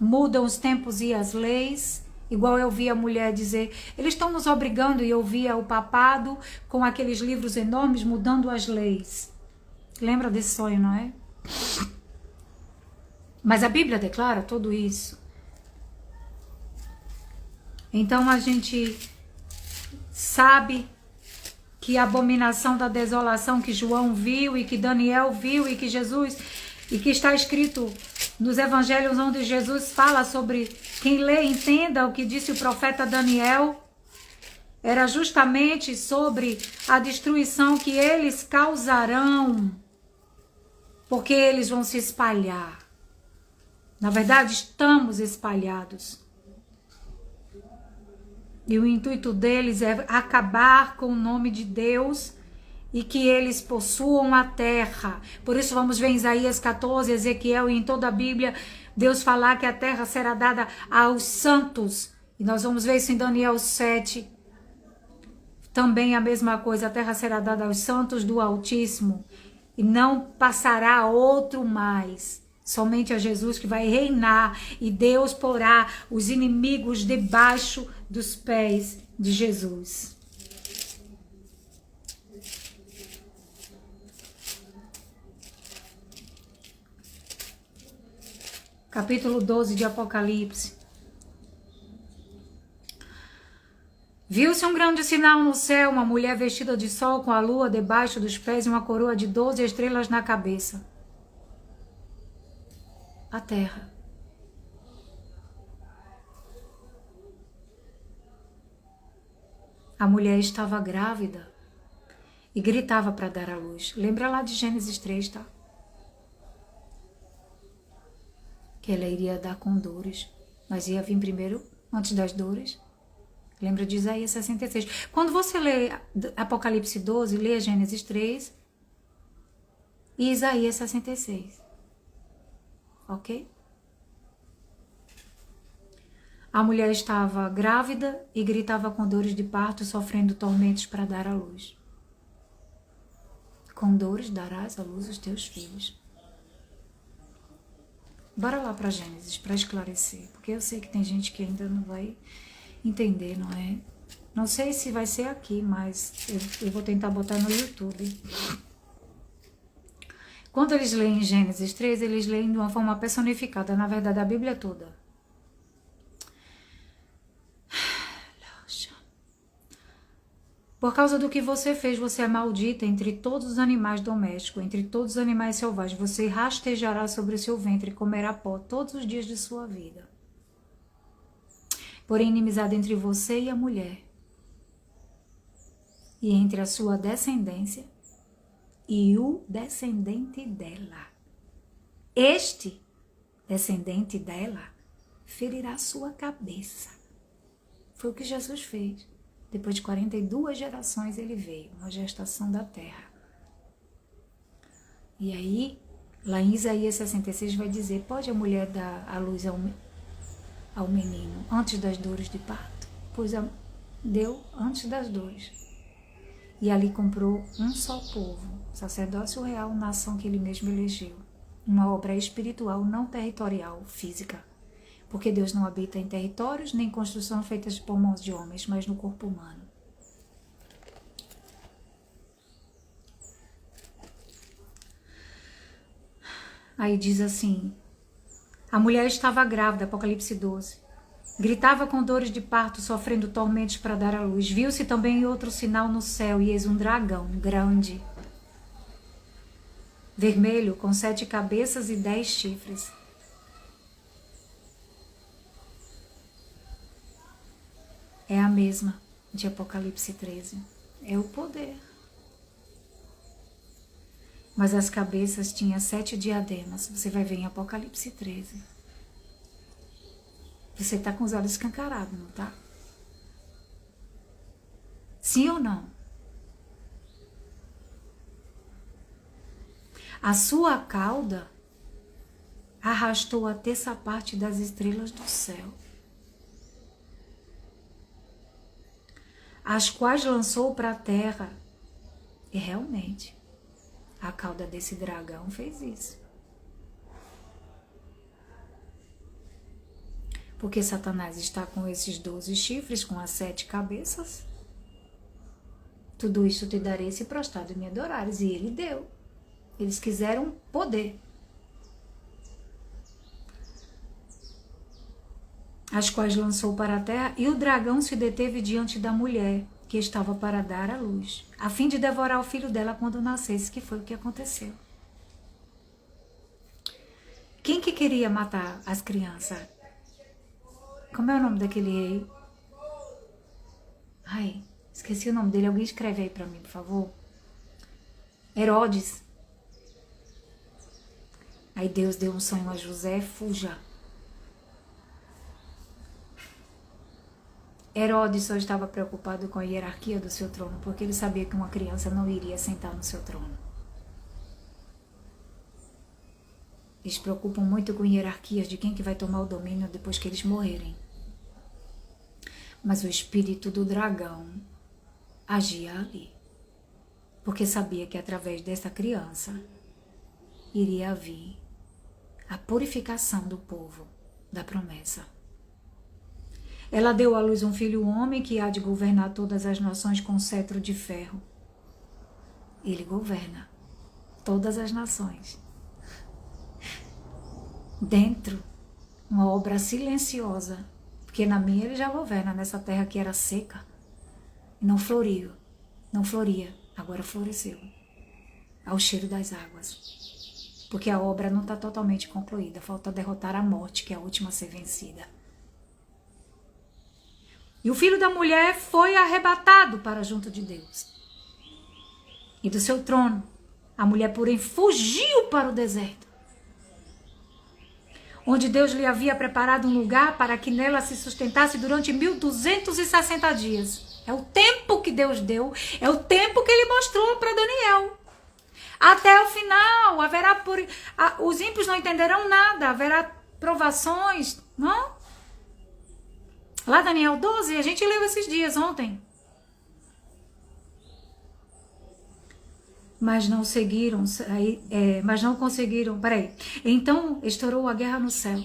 mudam os tempos e as leis, igual eu vi a mulher dizer, eles estão nos obrigando, e eu via o papado com aqueles livros enormes mudando as leis. Lembra desse sonho, não é? Mas a Bíblia declara tudo isso. Então a gente sabe que a abominação da desolação que João viu e que Daniel viu e que Jesus, e que está escrito nos evangelhos onde Jesus fala sobre, quem lê entenda o que disse o profeta Daniel, era justamente sobre a destruição que eles causarão, porque eles vão se espalhar. Na verdade, estamos espalhados. E o intuito deles é acabar com o nome de Deus e que eles possuam a terra. Por isso vamos ver em Isaías 14, Ezequiel e em toda a Bíblia, Deus falar que a terra será dada aos santos. E nós vamos ver isso em Daniel 7. Também a mesma coisa, a terra será dada aos santos do Altíssimo. E não passará outro mais. Somente a Jesus que vai reinar, e Deus porá os inimigos debaixo dos pés de Jesus. Capítulo 12 de Apocalipse. Viu-se um grande sinal no céu, uma mulher vestida de sol com a lua debaixo dos pés e uma coroa de 12 estrelas na cabeça. A terra. A mulher estava grávida e gritava para dar à luz. Lembra lá de Gênesis 3, tá? que ela iria dar com dores, mas ia vir primeiro, antes das dores. Lembra de Isaías 66. Quando você lê Apocalipse 12, lê Gênesis 3 e Isaías 66. Ok? A mulher estava grávida e gritava com dores de parto, sofrendo tormentos para dar à luz. Com dores darás à luz os teus filhos. Bora lá para Gênesis, para esclarecer, porque eu sei que tem gente que ainda não vai entender, não é? Não sei se vai ser aqui, mas eu vou tentar botar no YouTube. Quando eles leem Gênesis 3, eles leem de uma forma personificada, na verdade, a Bíblia toda. Por causa do que você fez, você é maldita entre todos os animais domésticos, entre todos os animais selvagens. Você rastejará sobre o seu ventre e comerá pó todos os dias de sua vida. Porém, inimizade entre você e a mulher, e entre a sua descendência e o descendente dela. Este descendente dela ferirá sua cabeça. Foi o que Jesus fez. Depois de 42 gerações ele veio, uma gestação da terra. E aí, lá em Isaías 66 vai dizer, pode a mulher dar a luz ao menino antes das dores de parto? Pois deu antes das dores. E ali comprou um só povo, sacerdócio real, nação que ele mesmo elegeu. Uma obra espiritual, não territorial, física. Porque Deus não habita em territórios, nem construção feitas por mãos de homens, mas no corpo humano. Aí diz assim, a mulher estava grávida, Apocalipse 12. Gritava com dores de parto, sofrendo tormentos para dar à luz. Viu-se também outro sinal no céu, e eis um dragão grande, vermelho, com 7 cabeças e 10 chifres. É a mesma de Apocalipse 13. É o poder. Mas as cabeças tinham 7 diademas. Você vai ver em Apocalipse 13. Você está com os olhos escancarados, não tá? Sim ou não? A sua cauda arrastou a terça parte das estrelas do céu, as quais lançou para a terra. E realmente, a cauda desse dragão fez isso. Porque Satanás está com esses 12 chifres, com as 7 cabeças. Tudo isso te darei se prostrado me adorares. E ele deu. Eles quiseram poder. As quais lançou para a terra, e o dragão se deteve diante da mulher, que estava para dar à luz, a fim de devorar o filho dela quando nascesse, que foi o que aconteceu. Quem que queria matar as crianças? Como é o nome daquele rei? Ai, esqueci o nome dele. Alguém escreve aí para mim, por favor. Herodes. Aí Deus deu um sonho a José, fuja. Herodes só estava preocupado com a hierarquia do seu trono, porque ele sabia que uma criança não iria sentar no seu trono. Eles se preocupam muito com hierarquias de quem que vai tomar o domínio depois que eles morrerem. Mas o espírito do dragão agia ali, porque sabia que através dessa criança iria vir a purificação do povo da promessa. Ela deu à luz um filho homem que há de governar todas as nações com cetro de ferro. Ele governa todas as nações. Dentro, uma obra silenciosa, porque na minha ele já governa nessa terra que era seca e não floria, agora floresceu ao cheiro das águas, porque a obra não está totalmente concluída, falta derrotar a morte, que é a última a ser vencida. E o filho da mulher foi arrebatado para junto de Deus e do seu trono. A mulher, porém, fugiu para o deserto, onde Deus lhe havia preparado um lugar para que nela se sustentasse durante 1260 dias. É o tempo que Deus deu, é o tempo que ele mostrou para Daniel. Até o final, os ímpios não entenderão nada, haverá provações, não? Lá Daniel 12, a gente leu esses dias ontem. Mas não conseguiram. Então estourou a guerra no céu.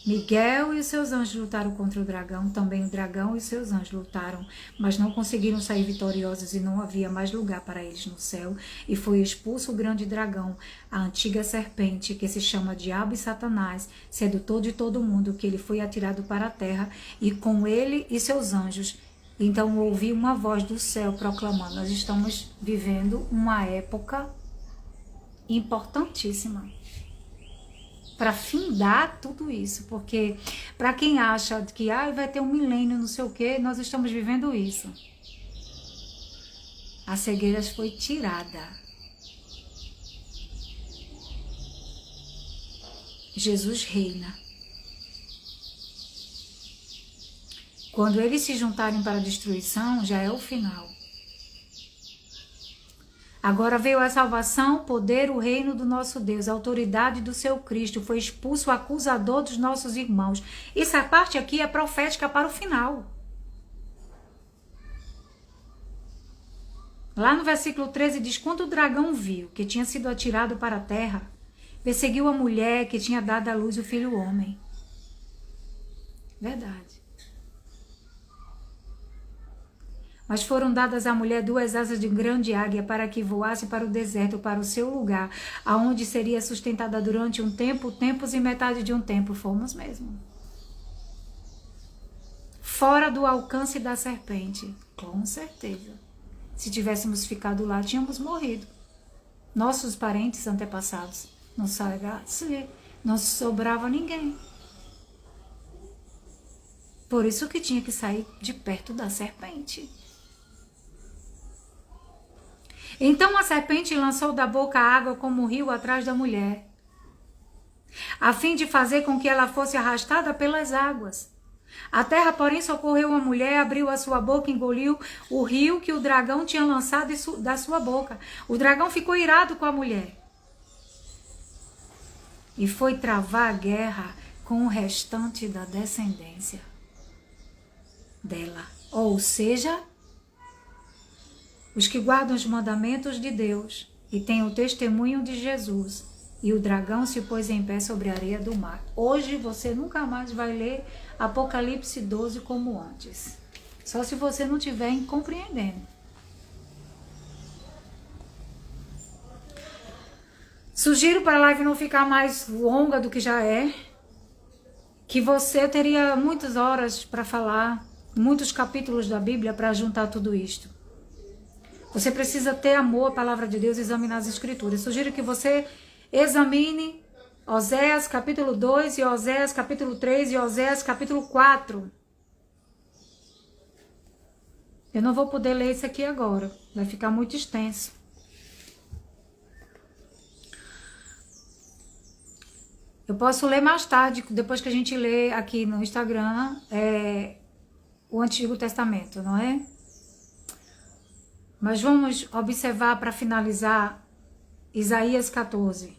Miguel e os seus anjos lutaram contra o dragão, também o dragão e os seus anjos lutaram, mas não conseguiram sair vitoriosos e não havia mais lugar para eles no céu. E foi expulso o grande dragão, a antiga serpente, que se chama Diabo e Satanás, sedutor de todo mundo, que ele foi atirado para a terra, e com ele e seus anjos. Então ouvi uma voz do céu proclamando: nós estamos vivendo uma época importantíssima para findar tudo isso, porque para quem acha que vai ter um milênio, não sei o que, nós estamos vivendo isso. A cegueira foi tirada. Jesus reina. Quando eles se juntarem para a destruição, já é o final. Agora veio a salvação, poder, o reino do nosso Deus, a autoridade do seu Cristo. Foi expulso o acusador dos nossos irmãos. Essa parte aqui é profética para o final. Lá no versículo 13 diz: quando o dragão viu que tinha sido atirado para a terra, perseguiu a mulher que tinha dado à luz o filho homem. Verdade. Mas foram dadas à mulher 2 asas de grande águia para que voasse para o deserto, para o seu lugar, aonde seria sustentada durante um tempo, tempos e metade de um tempo. Fomos mesmo. Fora do alcance da serpente. Com certeza. Se tivéssemos ficado lá, tínhamos morrido. Nossos parentes antepassados. Não sobrava ninguém. Por isso que tinha que sair de perto da serpente. Então a serpente lançou da boca a água como um rio atrás da mulher, a fim de fazer com que ela fosse arrastada pelas águas. A terra, porém, socorreu a mulher, abriu a sua boca e engoliu o rio que o dragão tinha lançado da sua boca. O dragão ficou irado com a mulher e foi travar a guerra com o restante da descendência dela. Ou seja, os que guardam os mandamentos de Deus e têm o testemunho de Jesus. E o dragão se pôs em pé sobre a areia do mar. Hoje você nunca mais vai ler Apocalipse 12 como antes. Só se você não estiver compreendendo. Sugiro para a live não ficar mais longa do que já é. Que você teria muitas horas para falar, muitos capítulos da Bíblia para juntar tudo isto. Você precisa ter amor à palavra de Deus e examinar as escrituras. Sugiro que você examine Oséias capítulo 2 e Oséias capítulo 3 e Oséias capítulo 4. Eu não vou poder ler isso aqui agora. Vai ficar muito extenso. Eu posso ler mais tarde, depois que a gente lê aqui no Instagram, o Antigo Testamento, não é? Mas vamos observar para finalizar Isaías 14.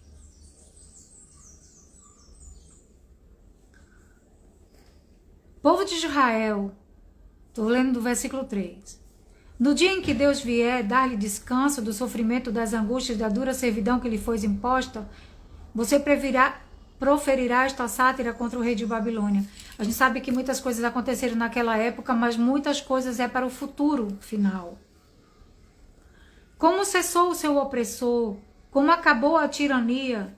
Povo de Israel, estou lendo do versículo 3. No dia em que Deus vier dar-lhe descanso do sofrimento, das angústias, da dura servidão que lhe foi imposta, você proferirá esta sátira contra o rei de Babilônia. A gente sabe que muitas coisas aconteceram naquela época, mas muitas coisas é para o futuro final. Como cessou o seu opressor, como acabou a tirania.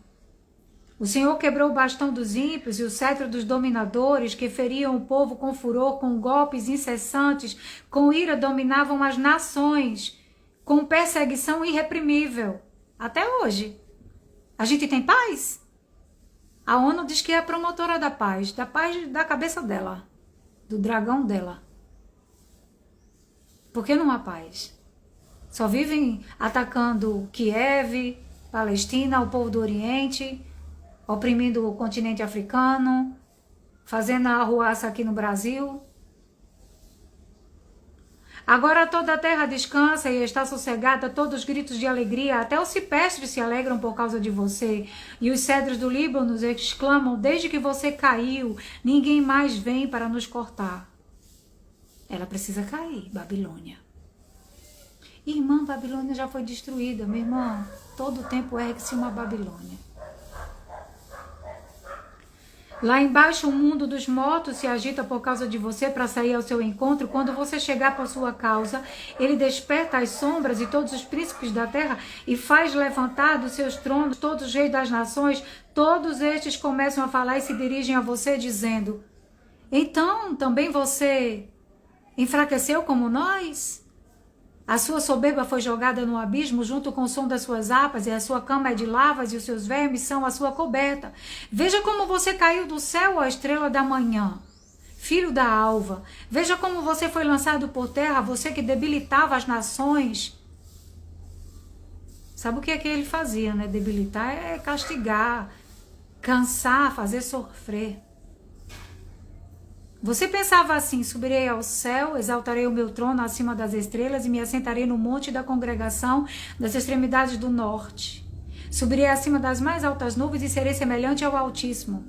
O Senhor quebrou o bastão dos ímpios e o cetro dos dominadores, que feriam o povo com furor, com golpes incessantes, com ira dominavam as nações, com perseguição irreprimível. Até hoje. A gente tem paz? A ONU diz que é a promotora da paz da cabeça dela, do dragão dela. Por que não há paz? Só vivem atacando Kiev, Palestina, o povo do Oriente, oprimindo o continente africano, fazendo a arruaça aqui no Brasil. Agora toda a terra descansa e está sossegada, todos os gritos de alegria, até os cipestres se alegram por causa de você. E os cedros do Líbano exclamam, desde que você caiu, ninguém mais vem para nos cortar. Ela precisa cair, Babilônia. Irmã, Babilônia já foi destruída, meu irmão. Todo tempo ergue-se uma Babilônia. Lá embaixo o mundo dos mortos se agita por causa de você para sair ao seu encontro. Quando você chegar por sua causa, ele desperta as sombras e todos os príncipes da terra e faz levantar dos seus tronos todos os reis das nações. Todos estes começam a falar e se dirigem a você dizendo, então também você enfraqueceu como nós? A sua soberba foi jogada no abismo junto com o som das suas harpas, e a sua cama é de lavas e os seus vermes são a sua coberta. Veja como você caiu do céu, a estrela da manhã, filho da alva. Veja como você foi lançado por terra, você que debilitava as nações. Sabe o que é que ele fazia, né? Debilitar é castigar, cansar, fazer sofrer. Você pensava assim, subirei ao céu, exaltarei o meu trono acima das estrelas e me assentarei no monte da congregação das extremidades do norte. Subirei acima das mais altas nuvens e serei semelhante ao Altíssimo.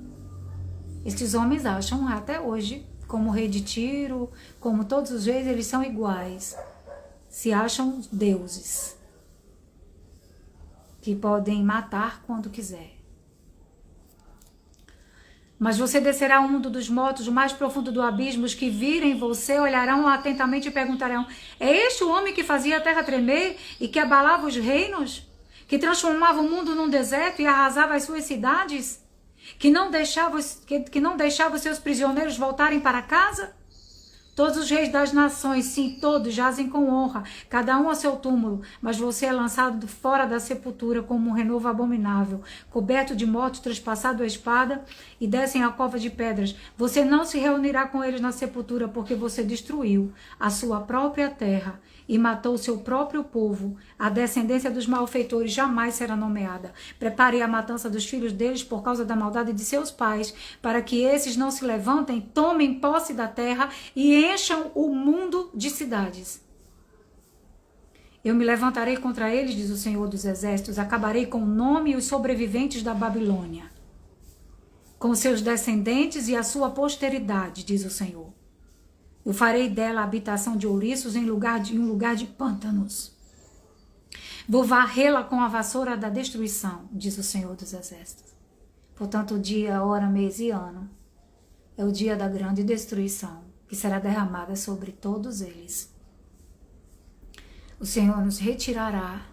Estes homens acham até hoje, como o rei de Tiro, como todos os reis, eles são iguais. Se acham deuses, que podem matar quando quiser. Mas você descerá ao mundo dos mortos, o mais profundo do abismo. Os que virem você olharão atentamente e perguntarão, é este o homem que fazia a terra tremer e que abalava os reinos? Que transformava o mundo num deserto e arrasava as suas cidades? Que não deixava os seus prisioneiros voltarem para casa? Todos os reis das nações, sim, todos jazem com honra, cada um a seu túmulo, mas você é lançado fora da sepultura como um renovo abominável, coberto de mortos, trespassado a espada, e descem à cova de pedras. Você não se reunirá com eles na sepultura, porque você destruiu a sua própria terra e matou o seu próprio povo. A descendência dos malfeitores jamais será nomeada. Prepare a matança dos filhos deles por causa da maldade de seus pais, para que esses não se levantem, tomem posse da terra e encham o mundo de cidades. Eu me levantarei contra eles, diz o Senhor dos Exércitos, acabarei com o nome e os sobreviventes da Babilônia, com seus descendentes e a sua posteridade, diz o Senhor. Eu farei dela a habitação de ouriços em um lugar de pântanos. Vou varrê-la com a vassoura da destruição, diz o Senhor dos Exércitos. Portanto, o dia, hora, mês e ano é o dia da grande destruição, que será derramada sobre todos eles. O Senhor nos retirará,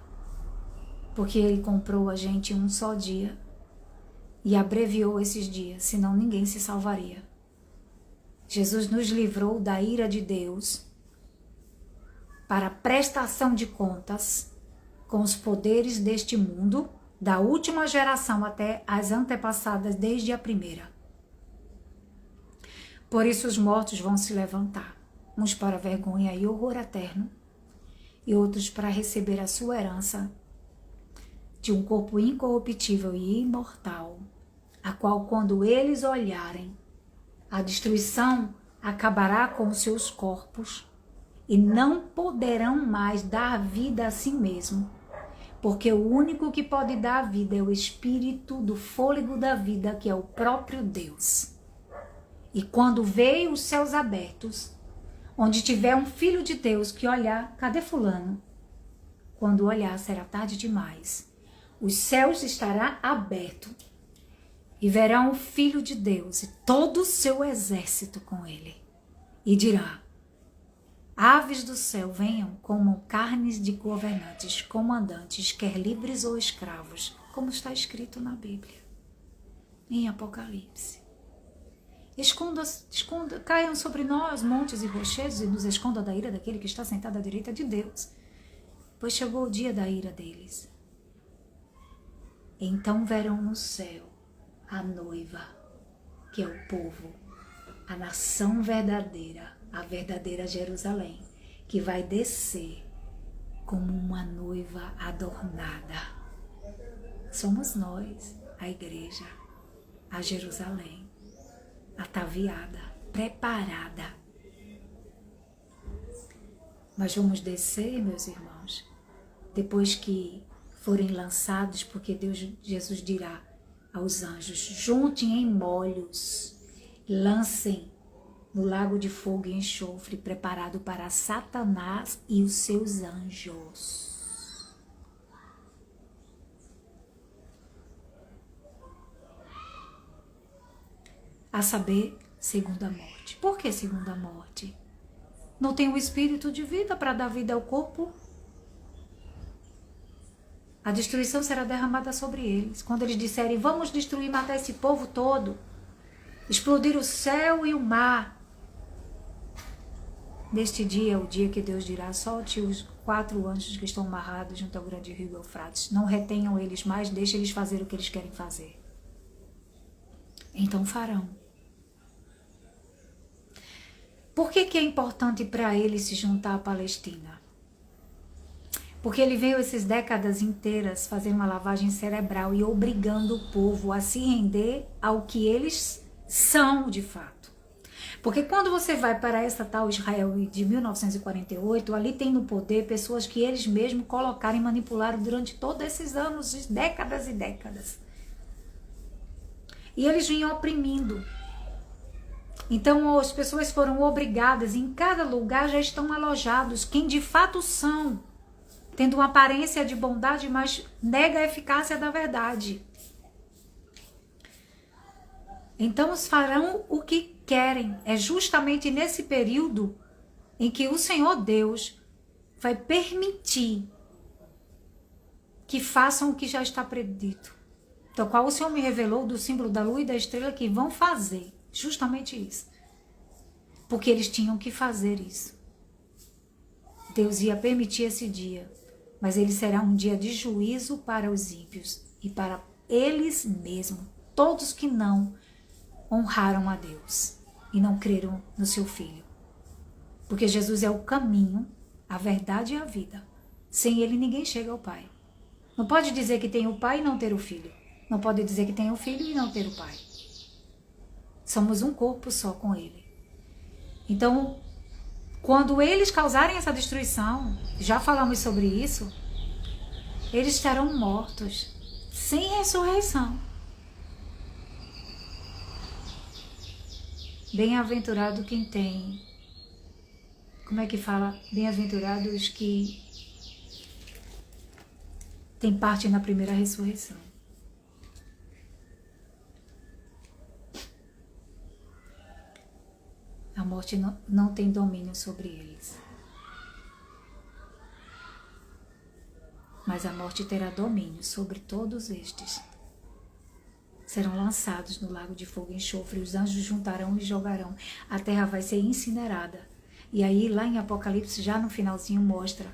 porque Ele comprou a gente em um só dia e abreviou esses dias, senão ninguém se salvaria. Jesus nos livrou da ira de Deus para prestação de contas com os poderes deste mundo, da última geração até as antepassadas, desde a primeira. Por isso os mortos vão se levantar, uns para vergonha e horror eterno, e outros para receber a sua herança de um corpo incorruptível e imortal, a qual, quando eles olharem, a destruição acabará com os seus corpos e não poderão mais dar vida a si mesmo, porque o único que pode dar vida é o Espírito do fôlego da vida, que é o próprio Deus. E quando veio os céus abertos, onde tiver um filho de Deus que olhar, cadê fulano? Quando olhar, será tarde demais. Os céus estará aberto e verão o Filho de Deus e todo o seu exército com ele. E dirá, aves do céu, venham, comam carnes de governantes, comandantes, quer livres ou escravos, como está escrito na Bíblia, em Apocalipse. Caiam sobre nós montes e rochedos e nos esconda da ira daquele que está sentado à direita de Deus, pois chegou o dia da ira deles. Então verão no céu a noiva, que é o povo, a nação verdadeira, a verdadeira Jerusalém, que vai descer como uma noiva adornada. Somos nós, a igreja. a Jerusalém, ataviada, preparada. Mas vamos descer, meus irmãos, depois que forem lançados, porque Jesus dirá aos anjos, juntem em molhos, lancem no lago de fogo e enxofre, preparado para Satanás e os seus anjos. A saber, segunda morte. Por que segunda morte? Não tem o espírito de vida para dar vida ao corpo? A destruição será derramada sobre eles. Quando eles disserem, vamos destruir, matar esse povo todo, explodir o céu e o mar. Neste dia é o dia que Deus dirá, solte os 4 anjos que estão amarrados junto ao grande rio Eufrates. Não retenham eles mais, deixe eles fazer o que eles querem fazer. Então farão. Por que é importante para ele se juntar à Palestina? Porque ele veio essas décadas inteiras fazendo uma lavagem cerebral e obrigando o povo a se render ao que eles são de fato. Porque quando você vai para essa tal Israel de 1948, ali tem no poder pessoas que eles mesmos colocaram e manipularam durante todos esses anos, décadas e décadas. E eles vinham oprimindo. Então as pessoas foram obrigadas, em cada lugar já estão alojados quem de fato são, tendo uma aparência de bondade, mas nega a eficácia da verdade. Então os farão o que querem. É justamente nesse período em que o Senhor Deus vai permitir que façam o que já está predito. Então, qual o Senhor me revelou do símbolo da lua e da estrela que vão fazer. Justamente isso. Porque eles tinham que fazer isso. Deus ia permitir esse dia. Mas ele será um dia de juízo para os ímpios. E para eles mesmos. Todos que não honraram a Deus. E não creram no seu Filho. Porque Jesus é o caminho, a verdade e a vida. Sem ele ninguém chega ao Pai. Não pode dizer que tem o Pai e não ter o Filho. Não pode dizer que tem o Filho e não ter o Pai. Somos um corpo só com ele. Então, quando eles causarem essa destruição, já falamos sobre isso, eles estarão mortos, sem ressurreição. Bem-aventurado quem tem. Como é que fala? Bem-aventurados os que têm parte na primeira ressurreição. A morte não tem domínio sobre eles. Mas a morte terá domínio sobre todos estes. Serão lançados no lago de fogo e enxofre, os anjos juntarão e jogarão. A terra vai ser incinerada. E aí, lá em Apocalipse, já no finalzinho, mostra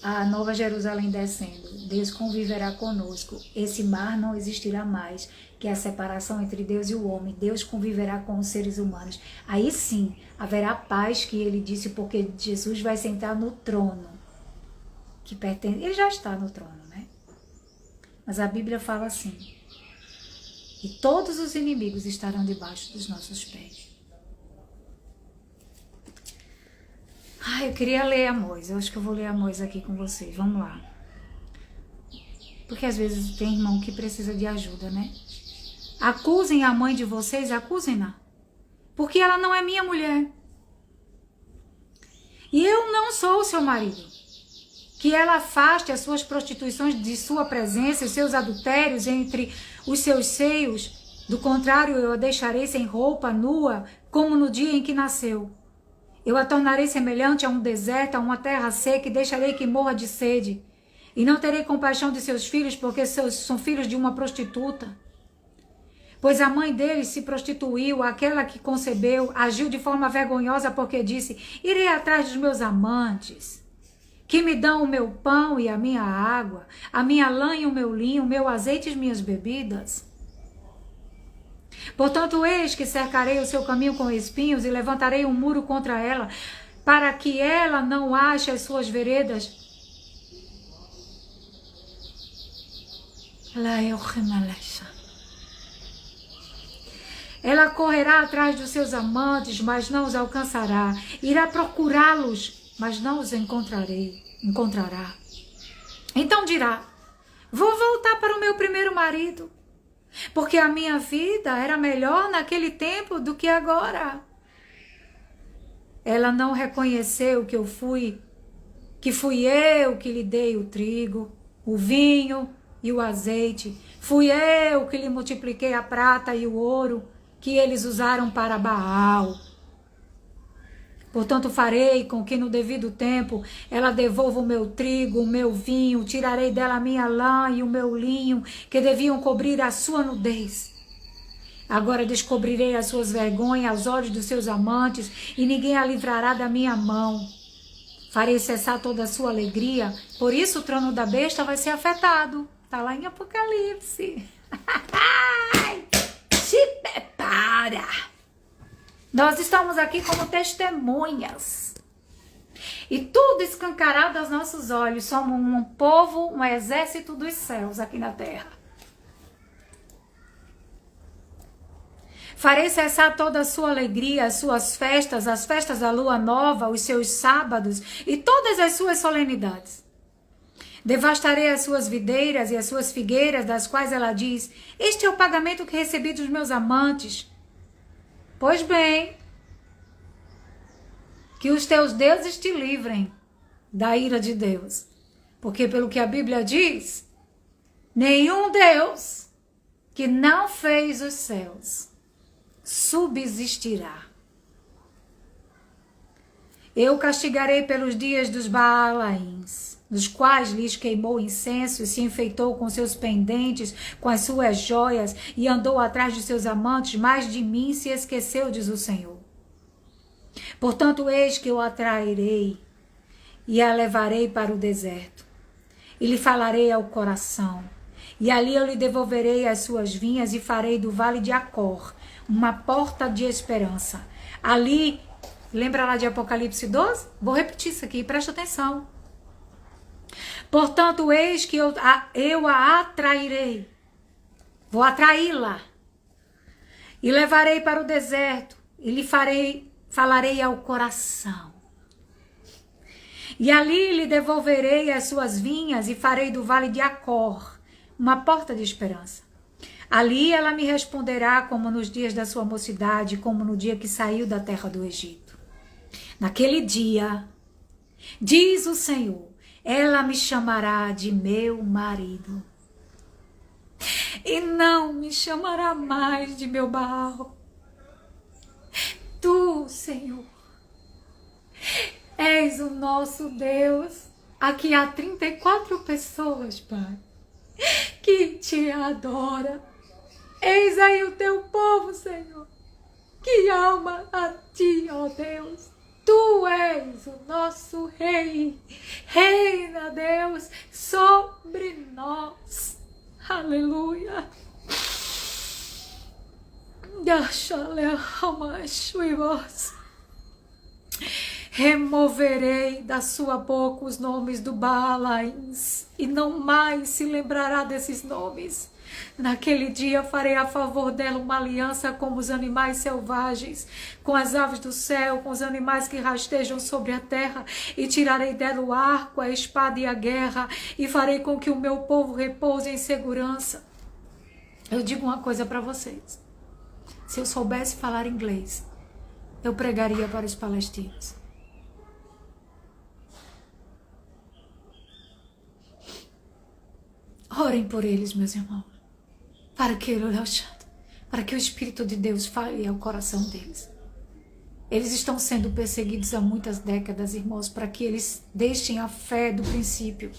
a nova Jerusalém descendo. Deus conviverá conosco. Esse mar não existirá mais, que é a separação entre Deus e o homem. Deus conviverá com os seres humanos. Aí sim, haverá paz, que ele disse, porque Jesus vai sentar no trono, que pertence... Ele já está no trono, né? Mas a Bíblia fala assim, e todos os inimigos estarão debaixo dos nossos pés. Eu queria ler Amós. Eu acho que eu vou ler Amós aqui com vocês. Vamos lá. Porque às vezes tem irmão que precisa de ajuda, né? Acusem a mãe de vocês, acusem-na. Porque ela não é minha mulher. E eu não sou o seu marido. Que ela afaste as suas prostituições de sua presença, os seus adultérios entre os seus seios. Do contrário, eu a deixarei sem roupa, nua, como no dia em que nasceu. Eu a tornarei semelhante a um deserto, a uma terra seca, e deixarei que morra de sede. E não terei compaixão de seus filhos, porque são filhos de uma prostituta. Pois a mãe deles se prostituiu, aquela que concebeu, agiu de forma vergonhosa, porque disse, irei atrás dos meus amantes, que me dão o meu pão e a minha água, a minha lã e o meu linho, o meu azeite e as minhas bebidas. Portanto, eis que cercarei o seu caminho com espinhos e levantarei um muro contra ela, para que ela não ache as suas veredas. Ela correrá atrás dos seus amantes, mas não os alcançará. Irá procurá-los, mas não os encontrará. Então dirá: vou voltar para o meu primeiro marido, porque a minha vida era melhor naquele tempo do que agora. Ela não reconheceu que fui eu que lhe dei o trigo, o vinho e o azeite. Fui eu que lhe multipliquei a prata e o ouro que eles usaram para Baal. Portanto, farei com que no devido tempo ela devolva o meu trigo, o meu vinho, tirarei dela a minha lã e o meu linho, que deviam cobrir a sua nudez. Agora descobrirei as suas vergonhas aos olhos dos seus amantes, e ninguém a livrará da minha mão. Farei cessar toda a sua alegria, por isso o trono da besta vai ser afetado. Está lá em Apocalipse. Se prepara! Nós estamos aqui como testemunhas. E tudo escancarado aos nossos olhos. Somos um povo, um exército dos céus aqui na terra. Farei cessar toda a sua alegria, as suas festas, as festas da lua nova, os seus sábados e todas as suas solenidades. Devastarei as suas videiras e as suas figueiras, das quais ela diz: este é o pagamento que recebi dos meus amantes. Pois bem, que os teus deuses te livrem da ira de Deus. Porque pelo que a Bíblia diz, nenhum Deus que não fez os céus subsistirá. Eu castigarei pelos dias dos Baalaíns, nos quais lhes queimou incenso e se enfeitou com seus pendentes, com as suas joias, e andou atrás de seus amantes, mas de mim se esqueceu, diz o Senhor. Portanto, eis que eu atrairei e a levarei para o deserto, e lhe falarei ao coração, e ali eu lhe devolverei as suas vinhas e farei do vale de Acor uma porta de esperança. Ali, lembra lá de Apocalipse 12? Vou repetir isso aqui, presta atenção. Portanto, eis que eu a atrairei, vou atraí-la, e levarei para o deserto, e lhe falarei ao coração. E ali lhe devolverei as suas vinhas, e farei do vale de Acor uma porta de esperança. Ali ela me responderá como nos dias da sua mocidade, como no dia que saiu da terra do Egito. Naquele dia, diz o Senhor, ela me chamará de meu marido, e não me chamará mais de meu Baal. Tu, Senhor, és o nosso Deus. Aqui há 34 pessoas, Pai, que te adora. Eis aí o teu povo, Senhor, que ama a ti, ó Deus. Tu és o nosso Rei. Reina, Deus, sobre nós. Aleluia. Removerei da sua boca os nomes do Baalaíns, e não mais se lembrará desses nomes. Naquele dia farei a favor dela uma aliança como os animais selvagens, com as aves do céu, com os animais que rastejam sobre a terra, e tirarei dela o arco, a espada e a guerra, e farei com que o meu povo repouse em segurança. Eu digo uma coisa para vocês. Se eu soubesse falar inglês, eu pregaria para os palestinos. Orem por eles, meus irmãos, para que o Espírito de Deus fale ao coração deles. Eles estão sendo perseguidos há muitas décadas, irmãos, para que eles deixem a fé do princípio.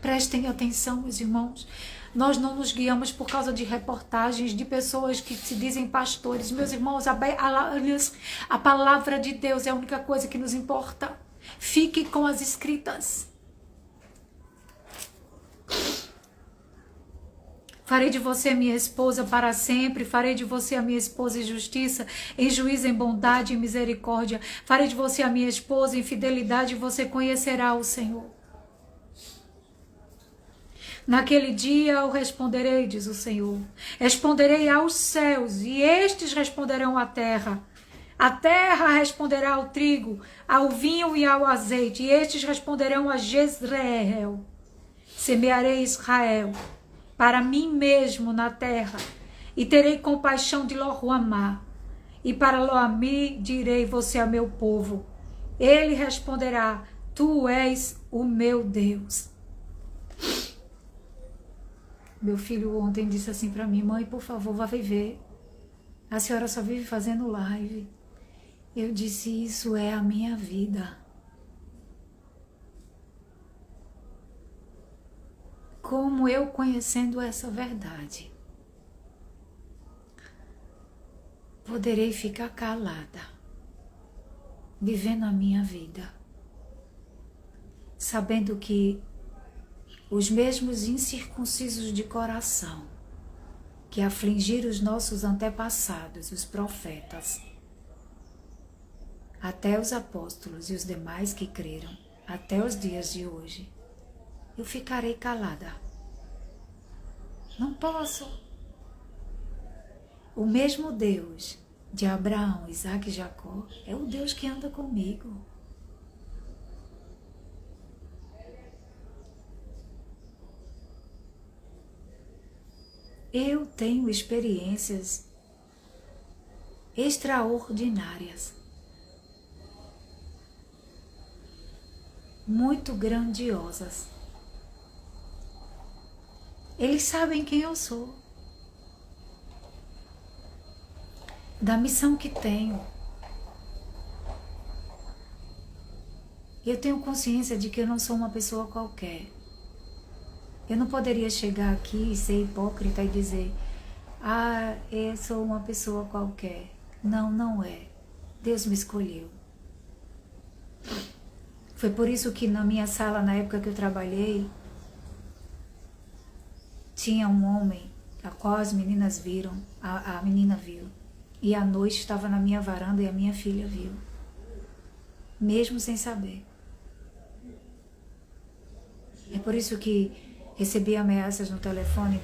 Prestem atenção, meus irmãos. Nós não nos guiamos por causa de reportagens de pessoas que se dizem pastores. Meus irmãos, a palavra de Deus é a única coisa que nos importa. Fique com as escritas. Farei de você minha esposa para sempre, farei de você a minha esposa em justiça, em juízo, em bondade e misericórdia. Farei de você a minha esposa em fidelidade, e você conhecerá o Senhor. Naquele dia eu responderei, diz o Senhor. Responderei aos céus, e estes responderão à terra. A terra responderá ao trigo, ao vinho e ao azeite, e estes responderão a Jezreel. Semearei Israel para mim mesmo na terra, e terei compaixão de Lo-Ruamá. E para Lo-Ammi direi, você é meu povo. Ele responderá, tu és o meu Deus. Meu filho ontem disse assim para mim, mãe, por favor, vá viver. A senhora só vive fazendo live. Eu disse, isso é a minha vida. Como eu conhecendo essa verdade, poderei ficar calada, vivendo a minha vida, sabendo que os mesmos incircuncisos de coração que afligiram os nossos antepassados, os profetas, até os apóstolos e os demais que creram, até os dias de hoje, eu ficarei calada. Não posso. O mesmo Deus de Abraão, Isaac e Jacó é o Deus que anda comigo. Eu tenho experiências extraordinárias, muito grandiosas. Eles sabem quem eu sou, da missão que tenho. Eu tenho consciência de que eu não sou uma pessoa qualquer. Eu não poderia chegar aqui e ser hipócrita e dizer, eu sou uma pessoa qualquer. Não, não é. Deus me escolheu. Foi por isso que na minha sala, na época que eu trabalhei, tinha um homem, a qual as meninas viram, a menina viu. E à noite estava na minha varanda e a minha filha viu. Mesmo sem saber. É por isso que recebi ameaças no telefone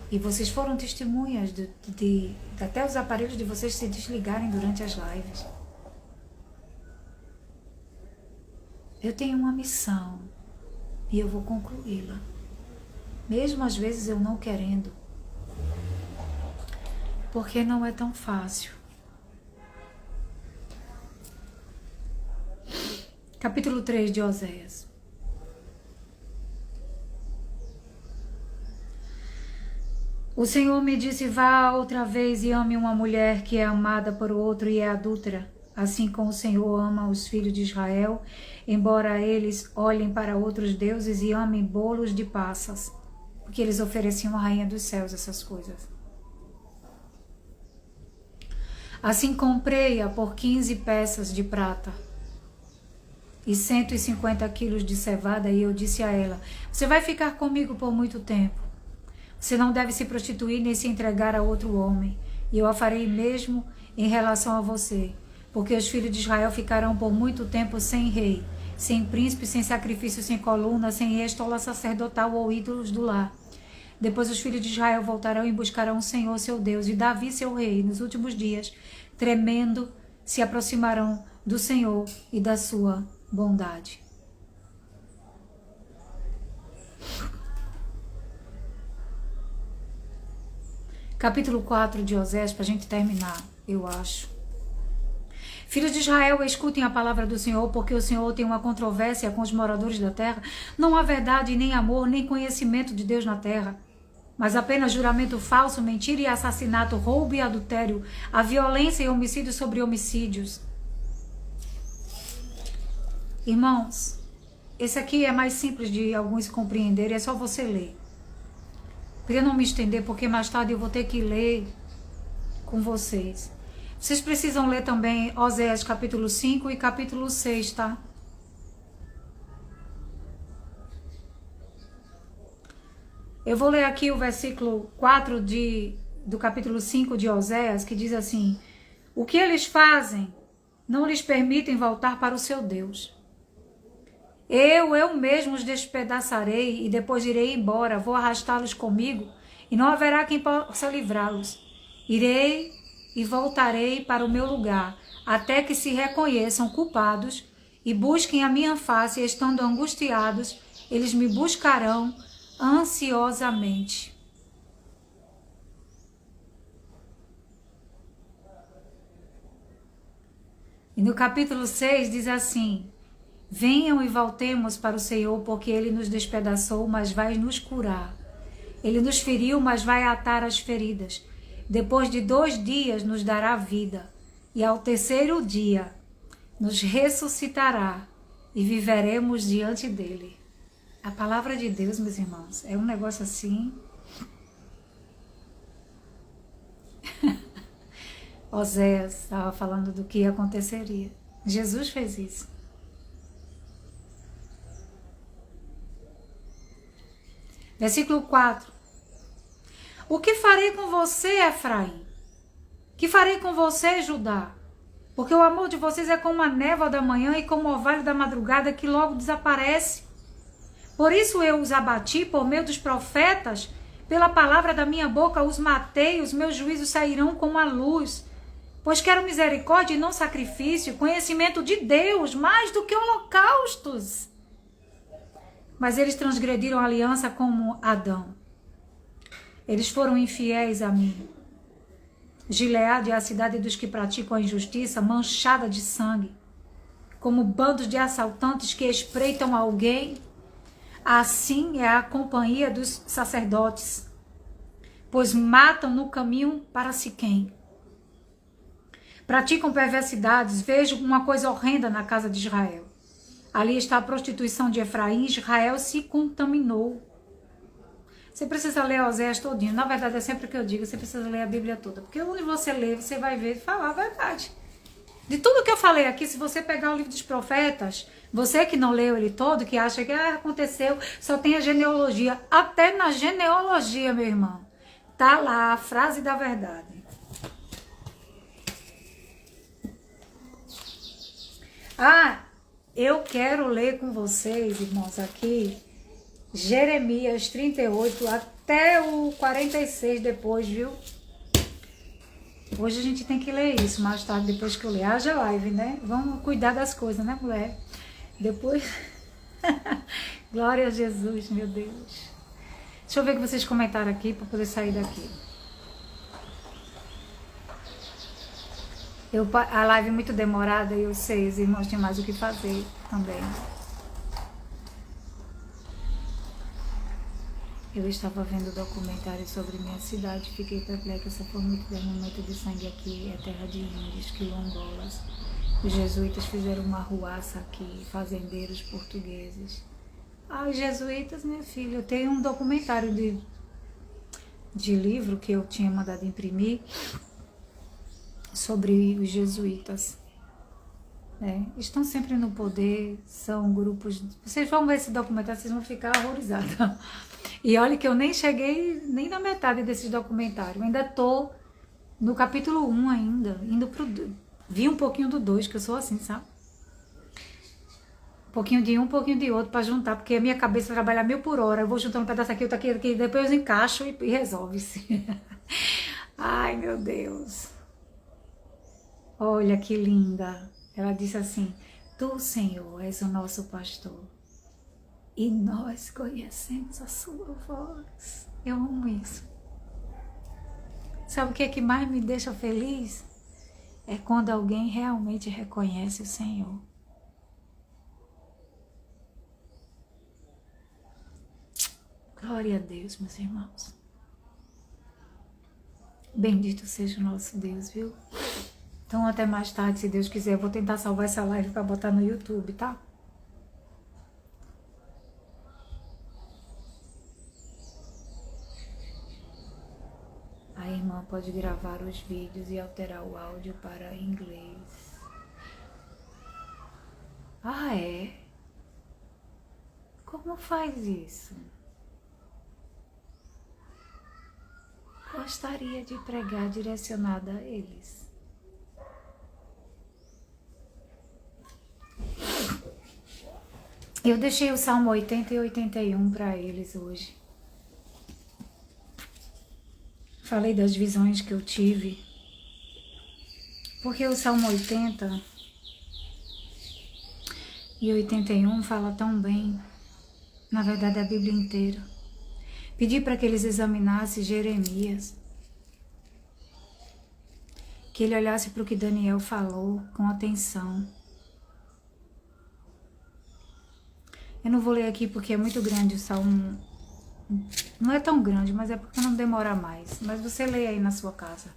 e vocês foram testemunhas de até os aparelhos de vocês se desligarem durante as lives. Eu tenho uma missão e eu vou concluí-la. Mesmo às vezes eu não querendo. Porque não é tão fácil. Capítulo 3 de Oséias. O Senhor me disse, vá outra vez e ame uma mulher que é amada por outro e é adúltera, assim como o Senhor ama os filhos de Israel, embora eles olhem para outros deuses e amem bolos de passas, porque eles ofereciam à rainha dos céus essas coisas. Assim comprei-a por 15 peças de prata e 150 quilos de cevada, e eu disse a ela, você vai ficar comigo por muito tempo. Você não deve se prostituir nem se entregar a outro homem, e eu a farei mesmo em relação a você, porque os filhos de Israel ficarão por muito tempo sem rei, sem príncipe, sem sacrifício, sem coluna, sem estola sacerdotal ou ídolos do lar. Depois os filhos de Israel voltarão e buscarão o Senhor, seu Deus, e Davi, seu rei. Nos últimos dias, tremendo, se aproximarão do Senhor e da sua bondade. Capítulo 4 de Oséias, para a gente terminar, eu acho. Filhos de Israel, escutem a palavra do Senhor, porque o Senhor tem uma controvérsia com os moradores da terra. Não há verdade, nem amor, nem conhecimento de Deus na terra, mas apenas juramento falso, mentira e assassinato, roubo e adultério, a violência e homicídios sobre homicídios. Irmãos, esse aqui é mais simples de alguns compreenderem, é só você ler. Queria não me estender, porque mais tarde eu vou ter que ler com vocês. Vocês precisam ler também Oséias capítulo 5 e capítulo 6, tá? Eu vou ler aqui o versículo 4 do capítulo 5 de Oséias, que diz assim, o que eles fazem não lhes permitem voltar para o seu Deus. Eu mesmo os despedaçarei e depois irei embora, vou arrastá-los comigo e não haverá quem possa livrá-los. Irei e voltarei para o meu lugar, até que se reconheçam culpados e busquem a minha face, e estando angustiados, eles me buscarão ansiosamente. E no capítulo 6 diz assim: venham e voltemos para o Senhor, porque Ele nos despedaçou, mas vai nos curar. Ele nos feriu, mas vai atar as feridas. Depois de 2 dias nos dará vida, e ao 3º dia nos ressuscitará e viveremos diante dele. A palavra de Deus, meus irmãos, é um negócio assim. Oséias estava falando do que aconteceria. Jesus fez isso. Versículo 4. O que farei com você, Efraim? Que farei com você, Judá? Porque o amor de vocês é como a névoa da manhã e como o orvalho da madrugada que logo desaparece. Por isso eu os abati por meio dos profetas, pela palavra da minha boca os matei, os meus juízos sairão como a luz. Pois quero misericórdia e não sacrifício, conhecimento de Deus, mais do que holocaustos. Mas eles transgrediram a aliança como Adão. Eles foram infiéis a mim. Gileade é a cidade dos que praticam a injustiça, manchada de sangue. Como bandos de assaltantes que espreitam alguém, assim é a companhia dos sacerdotes, pois matam no caminho para Siquém. Praticam perversidades, vejo uma coisa horrenda na casa de Israel. Ali está a prostituição de Efraim, Israel se contaminou. Você precisa ler Oséias todinho. Na verdade, é sempre o que eu digo, você precisa ler a Bíblia toda. Porque onde você lê, você vai ver e falar a verdade. De tudo que eu falei aqui, se você pegar o livro dos profetas, você que não leu ele todo, que acha que aconteceu, só tem a genealogia. Até na genealogia, meu irmão, tá lá a frase da verdade. Eu quero ler com vocês, irmãos, aqui, Jeremias 38 até o 46 depois, viu? Hoje a gente tem que ler isso, mais tarde, depois que eu ler. Haja live, né? Vamos cuidar das coisas, né, mulher? Depois... Glória a Jesus, meu Deus. Deixa eu ver o que vocês comentaram aqui, para poder sair daqui. A live é muito demorada e eu sei, os irmãos tinham mais o que fazer também. Eu estava vendo documentário sobre minha cidade, fiquei perplexa, foi muito derramamento de sangue aqui, é terra de índios, quilombolas. Os jesuítas fizeram uma arruaça aqui, fazendeiros portugueses. Os jesuítas, minha filha, eu tenho um documentário de livro que eu tinha mandado imprimir sobre os jesuítas. Estão sempre no poder, são grupos... Vocês vão ver esse documentário, vocês vão ficar horrorizados. E olha que eu nem cheguei nem na metade desse documentário, ainda tô no capítulo 1 ainda, indo pro... Vi um pouquinho do 2, que eu sou assim, sabe? Um pouquinho de um pouquinho de outro para juntar, porque a minha cabeça trabalha 1000 por hora, eu vou juntando um pedaço aqui, outro aqui, depois eu encaixo e resolve-se. Ai, meu Deus. Olha que linda. Ela disse assim: Tu, Senhor, és o nosso pastor e nós conhecemos a sua voz. Eu amo isso. Sabe o que é que mais me deixa feliz? É quando alguém realmente reconhece o Senhor. Glória a Deus, meus irmãos. Bendito seja o nosso Deus, viu? Então, até mais tarde, se Deus quiser. Eu vou tentar salvar essa live para botar no YouTube, tá? A irmã pode gravar os vídeos e alterar o áudio para inglês. É? Como faz isso? Gostaria de pregar direcionada a eles. Eu deixei o Salmo 80 e 81 para eles hoje. Falei das visões que eu tive. Porque o Salmo 80 e 81 fala tão bem. Na verdade, a Bíblia inteira. Pedi para que eles examinassem Jeremias. Que ele olhasse para o que Daniel falou com atenção. Eu não vou ler aqui porque é muito grande o Salmo. Não é tão grande, mas é porque não demora mais. Mas você lê aí na sua casa.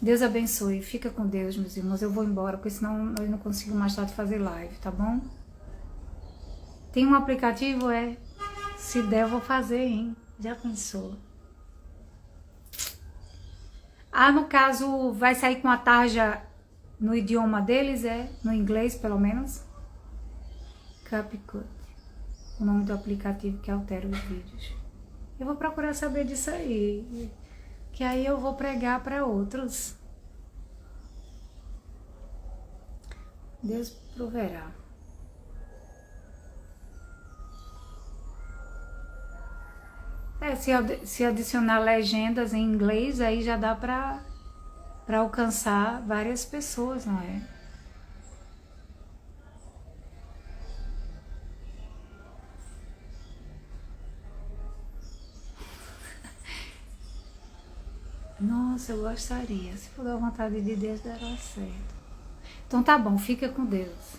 Deus abençoe. Fica com Deus, meus irmãos. Eu vou embora, porque senão eu não consigo mais tarde fazer live, tá bom? Tem um aplicativo, Se der, eu vou fazer, hein? Já pensou? No caso, vai sair com a tarja no idioma deles, no inglês, pelo menos. CapCut. O nome do aplicativo que altera os vídeos. Eu vou procurar saber disso aí, que aí eu vou pregar para outros. Deus proverá. Se adicionar legendas em inglês, aí já dá para alcançar várias pessoas, não é? Nossa, eu gostaria. Se for da vontade de Deus, dará certo. Então tá bom, fica com Deus.